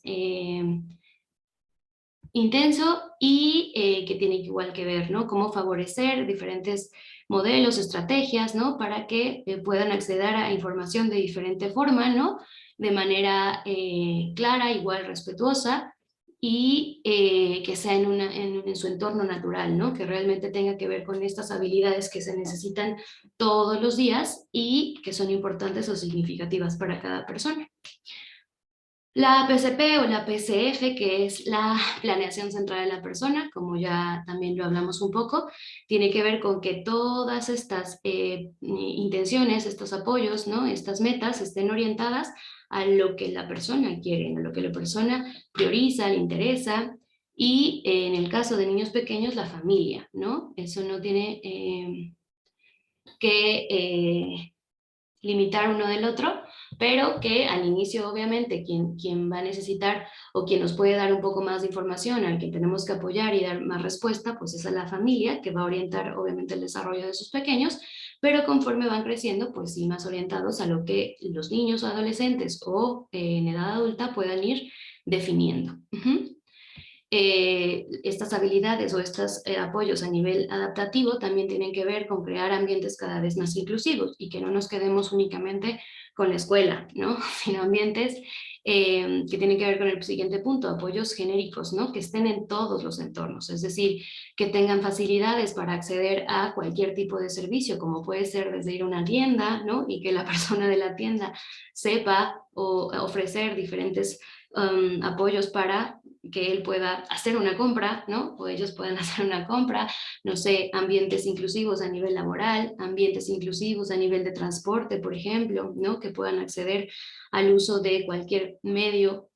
intenso y que tiene igual que ver, ¿no? Cómo favorecer diferentes modelos, estrategias, ¿no? Para que puedan acceder a información de diferente forma, ¿no? De manera clara, igual respetuosa, y que sea en su entorno natural, ¿no? Que realmente tenga que ver con estas habilidades que se necesitan todos los días y que son importantes o significativas para cada persona. La PCP o la PCF, que es la planeación central de la persona, como ya también lo hablamos un poco, tiene que ver con que todas estas intenciones, estos apoyos, ¿no? Estas metas estén orientadas a lo que la persona quiere, a lo que la persona prioriza, le interesa, y en el caso de niños pequeños, la familia, ¿no? Eso no tiene que limitar uno del otro, pero que al inicio obviamente quien va a necesitar o quien nos puede dar un poco más de información, al que tenemos que apoyar y dar más respuesta, pues es a la familia, que va a orientar obviamente el desarrollo de sus pequeños, pero conforme van creciendo, pues sí, más orientados a lo que los niños o adolescentes o en edad adulta puedan ir definiendo. Estas habilidades o estos apoyos a nivel adaptativo también tienen que ver con crear ambientes cada vez más inclusivos y que no nos quedemos únicamente con la escuela, ¿no? Sino ambientes que tienen que ver con el siguiente punto, apoyos genéricos, ¿no? Que estén en todos los entornos, es decir, que tengan facilidades para acceder a cualquier tipo de servicio, como puede ser desde ir a una tienda, ¿no? Y que la persona de la tienda sepa o ofrecer diferentes apoyos para que él pueda hacer una compra, ¿no? O ellos puedan hacer una compra, no sé, ambientes inclusivos a nivel laboral, ambientes inclusivos a nivel de transporte, por ejemplo, ¿no? Que puedan acceder al uso de cualquier medio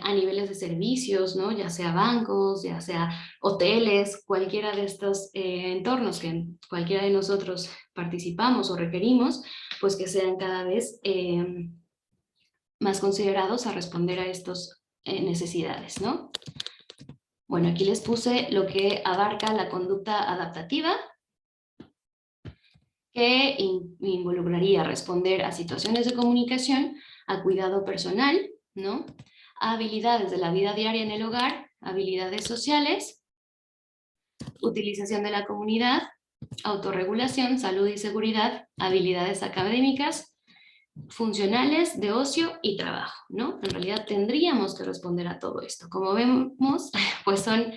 a niveles de servicios, ¿no? Ya sea bancos, ya sea hoteles, cualquiera de estos entornos que cualquiera de nosotros participamos o requerimos, pues que sean cada vez más considerados a responder a estas necesidades, ¿no? Bueno, aquí les puse lo que abarca la conducta adaptativa, que involucraría responder a situaciones de comunicación, a cuidado personal, ¿no? A habilidades de la vida diaria en el hogar, habilidades sociales, utilización de la comunidad, autorregulación, salud y seguridad, habilidades académicas, funcionales, de ocio y trabajo, ¿no? En realidad tendríamos que responder a todo esto. Como vemos, pues son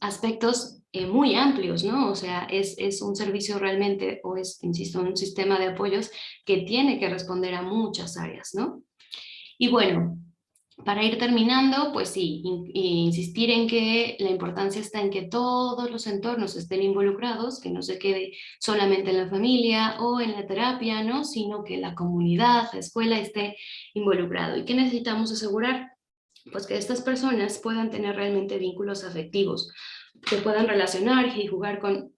aspectos muy amplios, ¿no? O sea, es un servicio realmente, o es, insisto, un sistema de apoyos que tiene que responder a muchas áreas, ¿no? Y bueno, para ir terminando, pues sí, insistir en que la importancia está en que todos los entornos estén involucrados, que no se quede solamente en la familia o en la terapia, ¿no? Sino que la comunidad, la escuela esté involucrado. ¿Y qué necesitamos asegurar? Pues que estas personas puedan tener realmente vínculos afectivos, que puedan relacionar y jugar con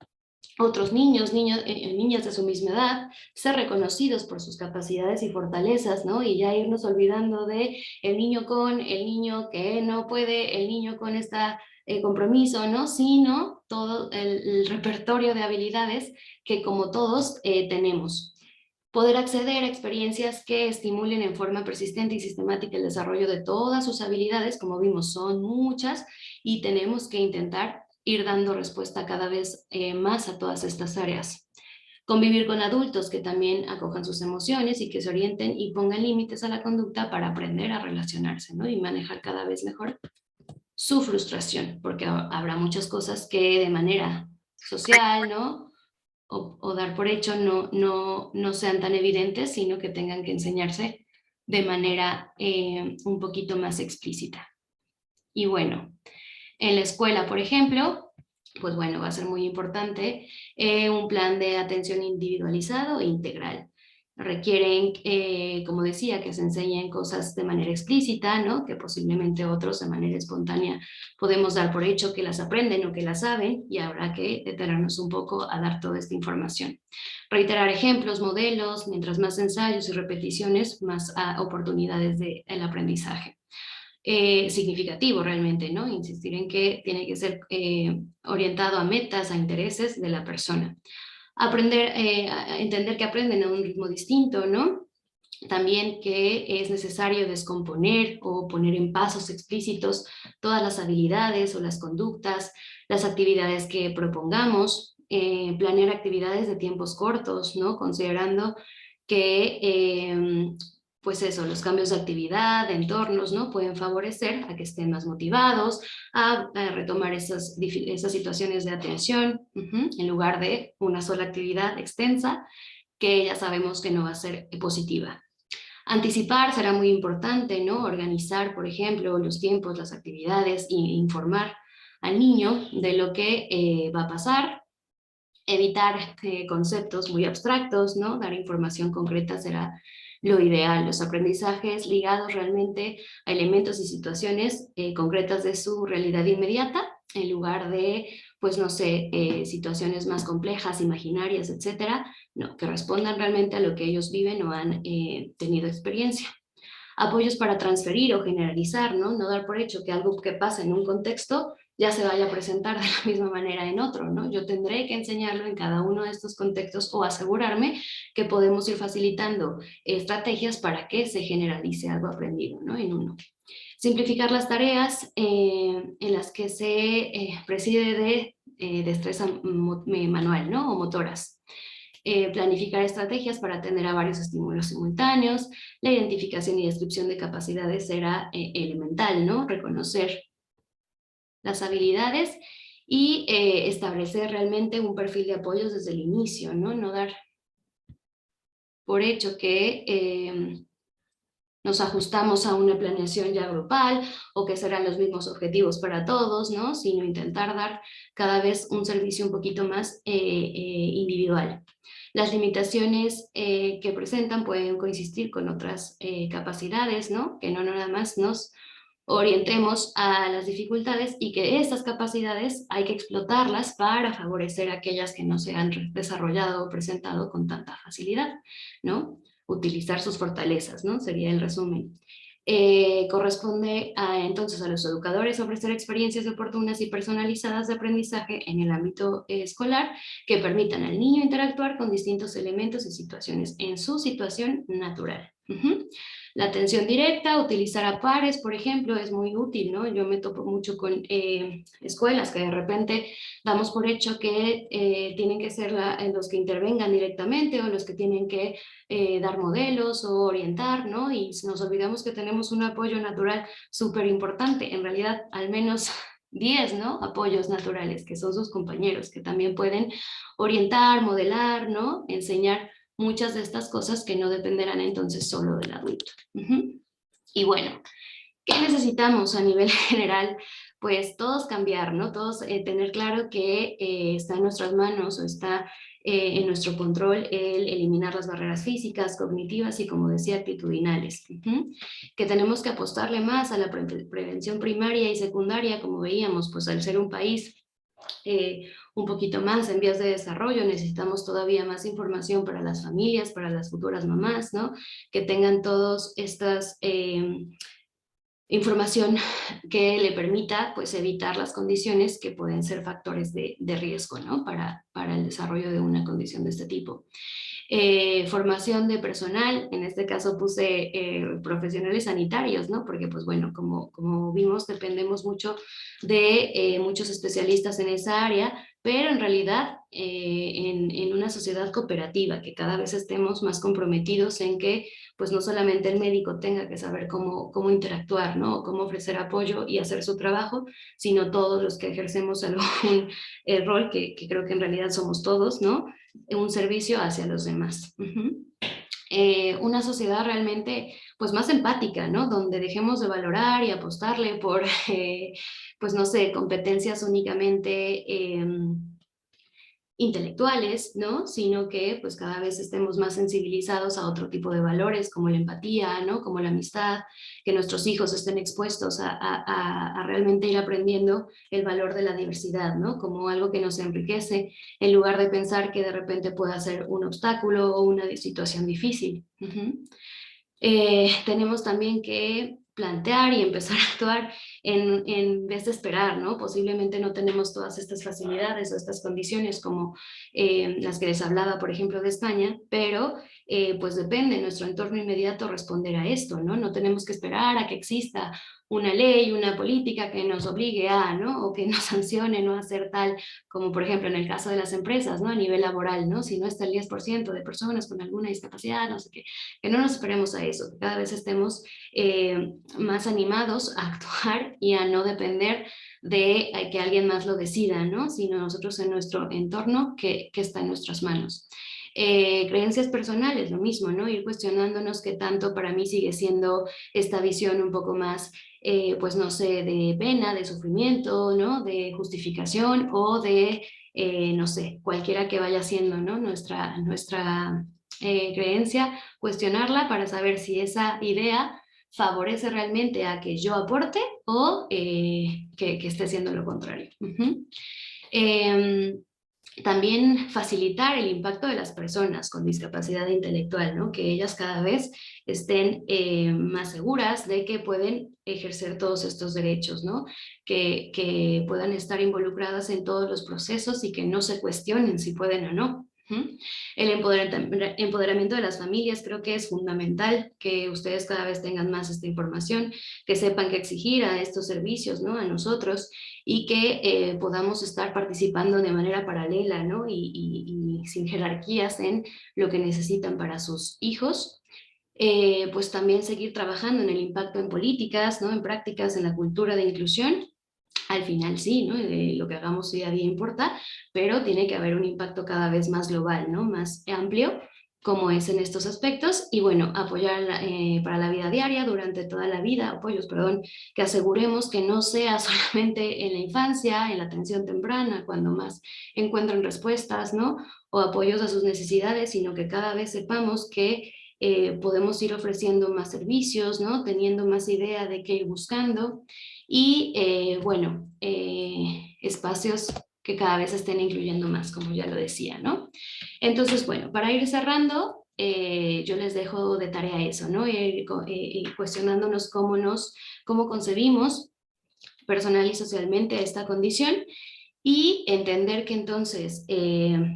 otros niños, niñas de su misma edad, ser reconocidos por sus capacidades y fortalezas, ¿no? Y ya irnos olvidando de el niño con, el niño que no puede, el niño con este compromiso, ¿no? Sino todo el repertorio de habilidades que como todos tenemos. Poder acceder a experiencias que estimulen en forma persistente y sistemática el desarrollo de todas sus habilidades, como vimos, son muchas, y tenemos que intentar ir dando respuesta cada vez más a todas estas áreas. Convivir con adultos que también acojan sus emociones y que se orienten y pongan límites a la conducta para aprender a relacionarse, ¿no? Y manejar cada vez mejor su frustración, porque habrá muchas cosas que de manera social, ¿no? O dar por hecho no sean tan evidentes, sino que tengan que enseñarse de manera un poquito más explícita. Y bueno, en la escuela, por ejemplo, pues bueno, va a ser muy importante un plan de atención individualizado e integral. Requieren, como decía, que se enseñen cosas de manera explícita, ¿no? Que posiblemente otros de manera espontánea podemos dar por hecho que las aprenden o que las saben, y habrá que detenernos un poco a dar toda esta información. Reiterar ejemplos, modelos, mientras más ensayos y repeticiones, más oportunidades del aprendizaje. Significativo realmente, ¿no? Insistir en que tiene que ser orientado a metas, a intereses de la persona. Aprender, a entender que aprenden a un ritmo distinto, ¿no? También que es necesario descomponer o poner en pasos explícitos todas las habilidades o las conductas, las actividades que propongamos, planear actividades de tiempos cortos, ¿no? Considerando que, pues eso, los cambios de actividad, de entornos, ¿no? Pueden favorecer a que estén más motivados, a retomar esas situaciones de atención, en lugar de una sola actividad extensa, que ya sabemos que no va a ser positiva. Anticipar será muy importante, ¿no? Organizar, por ejemplo, los tiempos, las actividades e informar al niño de lo que va a pasar. Evitar conceptos muy abstractos, ¿no? Dar información concreta será lo ideal. Los aprendizajes ligados realmente a elementos y situaciones concretas de su realidad inmediata, en lugar de, pues no sé, situaciones más complejas, imaginarias, etcétera, no, que respondan realmente a lo que ellos viven o han tenido experiencia. Apoyos para transferir o generalizar, ¿no? No dar por hecho que algo que pasa en un contexto ya se vaya a presentar de la misma manera en otro, ¿no? Yo tendré que enseñarlo en cada uno de estos contextos o asegurarme que podemos ir facilitando estrategias para que se generalice algo aprendido, ¿no? En uno. Simplificar las tareas en las que se preside de destreza manual, ¿no? O motoras. Planificar estrategias para atender a varios estímulos simultáneos. La identificación y descripción de capacidades será elemental, ¿no? Reconocer las habilidades y establecer realmente un perfil de apoyos desde el inicio, ¿no? No dar por hecho que nos ajustamos a una planeación ya grupal o que serán los mismos objetivos para todos, ¿no? Sino intentar dar cada vez un servicio un poquito más individual. Las limitaciones que presentan pueden coexistir con otras capacidades, ¿no? Que no nada más nos orientemos a las dificultades y que estas capacidades hay que explotarlas para favorecer aquellas que no se han desarrollado o presentado con tanta facilidad, ¿no? Utilizar sus fortalezas, ¿no? Sería el resumen. Corresponde entonces a los educadores ofrecer experiencias oportunas y personalizadas de aprendizaje en el ámbito escolar que permitan al niño interactuar con distintos elementos y situaciones en su situación natural. La atención directa, utilizar a pares, por ejemplo, es muy útil, ¿no? Yo me topo mucho con escuelas que de repente damos por hecho que tienen que ser los que intervengan directamente o los que tienen que dar modelos o orientar, ¿no? Y nos olvidamos que tenemos un apoyo natural súper importante, en realidad al menos 10, ¿no? Apoyos naturales, que son sus compañeros, que también pueden orientar, modelar, ¿no? Enseñar muchas de estas cosas que no dependerán entonces solo del adulto. Y bueno, ¿qué necesitamos a nivel general? Pues todos cambiar, ¿no? Todos tener claro que está en nuestras manos o está en nuestro control el eliminar las barreras físicas, cognitivas y, como decía, actitudinales. Que tenemos que apostarle más a la prevención primaria y secundaria, como veíamos, pues al ser un país un poquito más en vías de desarrollo, necesitamos todavía más información para las familias, para las futuras mamás, ¿no? Que tengan todas estas información que le permita pues evitar las condiciones que pueden ser factores de riesgo, ¿no? Para el desarrollo de una condición de este tipo. Formación de personal, en este caso puse profesionales sanitarios, ¿no? Porque pues bueno, como vimos, dependemos mucho de muchos especialistas en esa área, pero en realidad en una sociedad cooperativa, que cada vez estemos más comprometidos en que pues no solamente el médico tenga que saber cómo interactuar, ¿no? O cómo ofrecer apoyo y hacer su trabajo, sino todos los que ejercemos algún rol, que creo que en realidad somos todos, ¿no? Un servicio hacia los demás. Una sociedad realmente pues más empática, ¿no? Donde dejemos de valorar y apostarle por, pues no sé, competencias únicamente intelectuales, ¿no? Sino que pues cada vez estemos más sensibilizados a otro tipo de valores como la empatía, ¿no? Como la amistad, que nuestros hijos estén expuestos a realmente ir aprendiendo el valor de la diversidad, ¿no? Como algo que nos enriquece, en lugar de pensar que de repente pueda ser un obstáculo o una situación difícil. Tenemos también que plantear y empezar a actuar en vez de esperar, ¿no? Posiblemente no tenemos todas estas facilidades o estas condiciones como las que les hablaba, por ejemplo, de España, pero pues depende, nuestro entorno inmediato responder a esto, ¿no? No tenemos que esperar a que exista una ley, una política que nos obligue a, ¿no? O que nos sancione no hacer tal, como por ejemplo en el caso de las empresas, ¿no? A nivel laboral, ¿no? Si no está el 10% de personas con alguna discapacidad, no sé qué, que no nos esperemos a eso, que cada vez estemos más animados a actuar y a no depender de que alguien más lo decida, ¿no? Sino nosotros en nuestro entorno que está en nuestras manos. Creencias personales, lo mismo, ¿no? Ir cuestionándonos qué tanto para mí sigue siendo esta visión un poco más pues no sé, de pena, de sufrimiento, ¿no? De justificación o de, no sé, cualquiera que vaya siendo, ¿no? Nuestra creencia, cuestionarla para saber si esa idea favorece realmente a que yo aporte o que esté siendo lo contrario. También facilitar el impacto de las personas con discapacidad intelectual, ¿no? Que ellas cada vez estén más seguras de que pueden ejercer todos estos derechos, ¿no? Que puedan estar involucradas en todos los procesos y que no se cuestionen si pueden o no. El empoderamiento de las familias creo que es fundamental, que ustedes cada vez tengan más esta información, que sepan que exigir a estos servicios, ¿no? A nosotros, y que podamos estar participando de manera paralela, ¿no? Y sin jerarquías en lo que necesitan para sus hijos. Pues también seguir trabajando en el impacto en políticas, ¿no? En prácticas, en la cultura de inclusión. Al final sí, ¿no? Lo que hagamos día a día importa, pero tiene que haber un impacto cada vez más global, ¿no? Más amplio, como es en estos aspectos, y bueno, apoyar para la vida diaria, durante toda la vida, apoyos, perdón, que aseguremos que no sea solamente en la infancia, en la atención temprana, cuando más encuentran respuestas, ¿no? O apoyos a sus necesidades, sino que cada vez sepamos que podemos ir ofreciendo más servicios, ¿no? Teniendo más idea de qué ir buscando, y bueno, espacios que cada vez estén incluyendo más, como ya lo decía, ¿no? Entonces, bueno, para ir cerrando, yo les dejo de tarea eso, ¿no? Cuestionándonos cómo concebimos personal y socialmente esta condición, y entender que entonces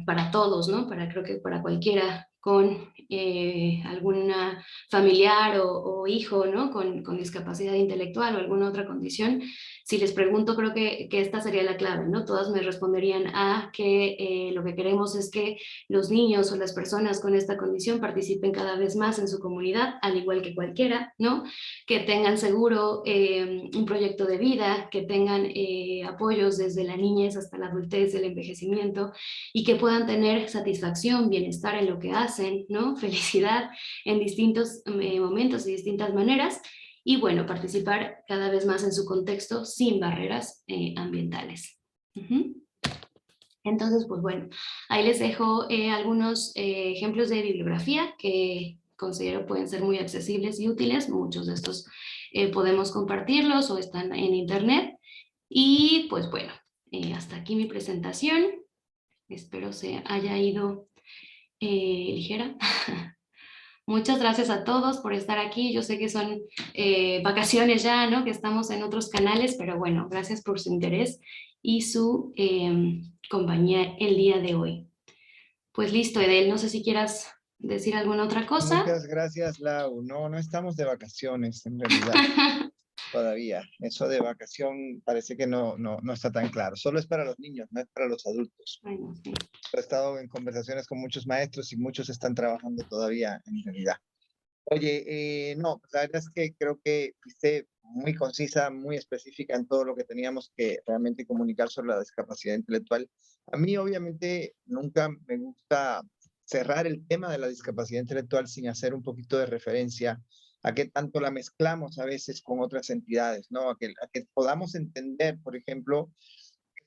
para todos, ¿no? Creo que para cualquiera con alguna familiar o hijo, ¿no? Con discapacidad intelectual o alguna otra condición, si les pregunto, creo que esta sería la clave, ¿no? Todas me responderían a que lo que queremos es que los niños o las personas con esta condición participen cada vez más en su comunidad, al igual que cualquiera, ¿no? Que tengan seguro un proyecto de vida, que tengan apoyos desde la niñez hasta la adultez, el envejecimiento, y que puedan tener satisfacción, bienestar en lo que hacen, ¿no? Felicidad en distintos momentos y distintas maneras, y bueno, participar cada vez más en su contexto sin barreras ambientales. Entonces, pues bueno, ahí les dejo algunos ejemplos de bibliografía que considero pueden ser muy accesibles y útiles. Muchos de estos podemos compartirlos o están en internet. Y pues bueno, hasta aquí mi presentación. Espero se haya ido ligera. Muchas gracias a todos por estar aquí. Yo sé que son vacaciones ya, ¿no? Que estamos en otros canales, pero bueno, gracias por su interés y su compañía el día de hoy. Pues listo, Edel, no sé si quieras decir alguna otra cosa. Muchas gracias, Lau. No, no estamos de vacaciones, en realidad, todavía. Eso de vacación parece que no está tan claro. Solo es para los niños, no es para los adultos. Bueno, sí. He estado en conversaciones con muchos maestros y muchos están trabajando todavía, en realidad. Oye, no, la verdad es que creo que fuiste muy concisa, muy específica en todo lo que teníamos que realmente comunicar sobre la discapacidad intelectual. A mí, obviamente, nunca me gusta cerrar el tema de la discapacidad intelectual sin hacer un poquito de referencia a qué tanto la mezclamos a veces con otras entidades, ¿no? A que podamos entender, por ejemplo,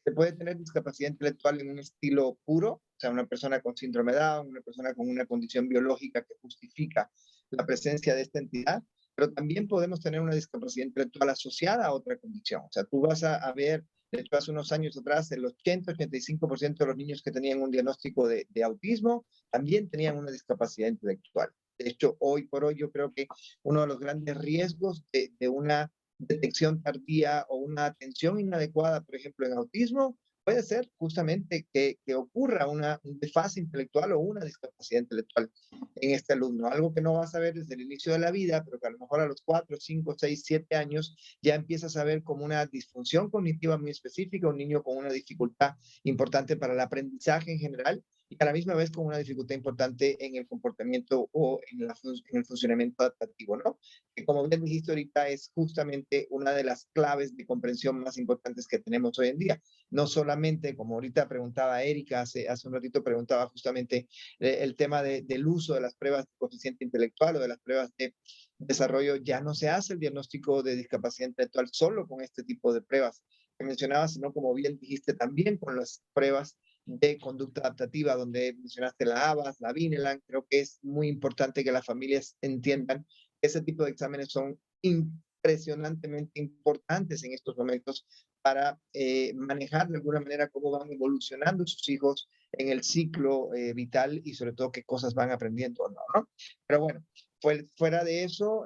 se puede tener discapacidad intelectual en un estilo puro, o sea, una persona con síndrome de Down, una persona con una condición biológica que justifica la presencia de esta entidad, pero también podemos tener una discapacidad intelectual asociada a otra condición. O sea, tú vas a ver, de hecho, hace unos años atrás, el 80-85% de los niños que tenían un diagnóstico de autismo también tenían una discapacidad intelectual. De hecho, hoy por hoy yo creo que uno de los grandes riesgos de una detección tardía o una atención inadecuada, por ejemplo, en autismo, puede ser justamente que ocurra un desfase intelectual o una discapacidad intelectual en este alumno. Algo que no vas a ver desde el inicio de la vida, pero que a lo mejor a los 4, 5, 6, 7 años ya empiezas a ver como una disfunción cognitiva muy específica, un niño con una dificultad importante para el aprendizaje en general y a la misma vez con una dificultad importante en el comportamiento o en el funcionamiento adaptativo, ¿no? Que como bien dijiste ahorita es justamente una de las claves de comprensión más importantes que tenemos hoy en día. No solamente, como ahorita preguntaba Erika, hace un ratito preguntaba justamente el tema del uso de las pruebas de coeficiente intelectual o de las pruebas de desarrollo, ya no se hace el diagnóstico de discapacidad intelectual solo con este tipo de pruebas que mencionabas, sino como bien dijiste también con las pruebas de conducta adaptativa, donde mencionaste la ABAS, la Vineland. Creo que es muy importante que las familias entiendan que ese tipo de exámenes son impresionantemente importantes en estos momentos para manejar de alguna manera cómo van evolucionando sus hijos en el ciclo vital y sobre todo qué cosas van aprendiendo o no, ¿no? Pero bueno, fuera de eso,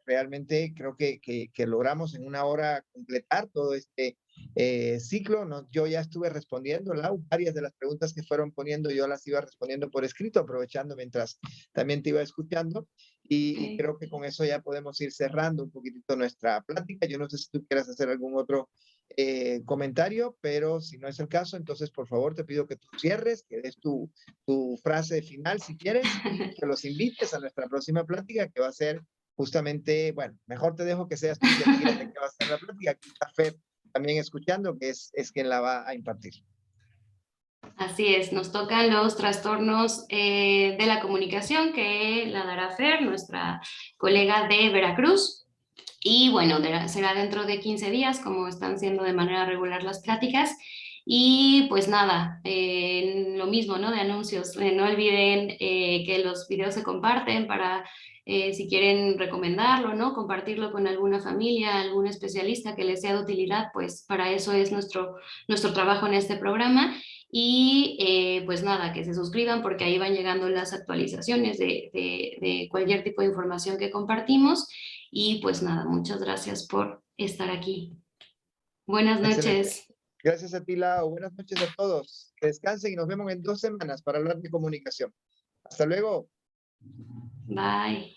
realmente creo que logramos en una hora completar todo este ciclo. No, yo ya estuve respondiendo, Lau, varias de las preguntas que fueron poniendo, yo las iba respondiendo por escrito, aprovechando mientras también te iba escuchando. Y creo que con eso ya podemos ir cerrando un poquitito nuestra plática. Yo no sé si tú quieras hacer algún otro comentario, pero si no es el caso, entonces por favor te pido que tú cierres, que des tu frase final si quieres y que los invites a nuestra próxima plática que va a ser justamente, bueno, mejor te dejo que seas tú quien digas de qué va a ser la plática. Aquí está Fer también escuchando, que es quien la va a impartir. Así es, nos tocan los trastornos de la comunicación que la dará Fer, nuestra colega de Veracruz. Y bueno, será dentro de 15 días, como están siendo de manera regular las pláticas. Y pues nada, lo mismo, ¿no? De anuncios. No olviden que los videos se comparten para, si quieren recomendarlo, ¿no? Compartirlo con alguna familia, algún especialista que les sea de utilidad, pues para eso es nuestro trabajo en este programa. Y pues nada, que se suscriban porque ahí van llegando las actualizaciones de cualquier tipo de información que compartimos. Y pues nada, muchas gracias por estar aquí. Buenas Excelente. noches. Gracias a ti, Lau. Buenas noches a todos. Que descansen y nos vemos en 2 semanas para hablar de comunicación. Hasta luego. Bye.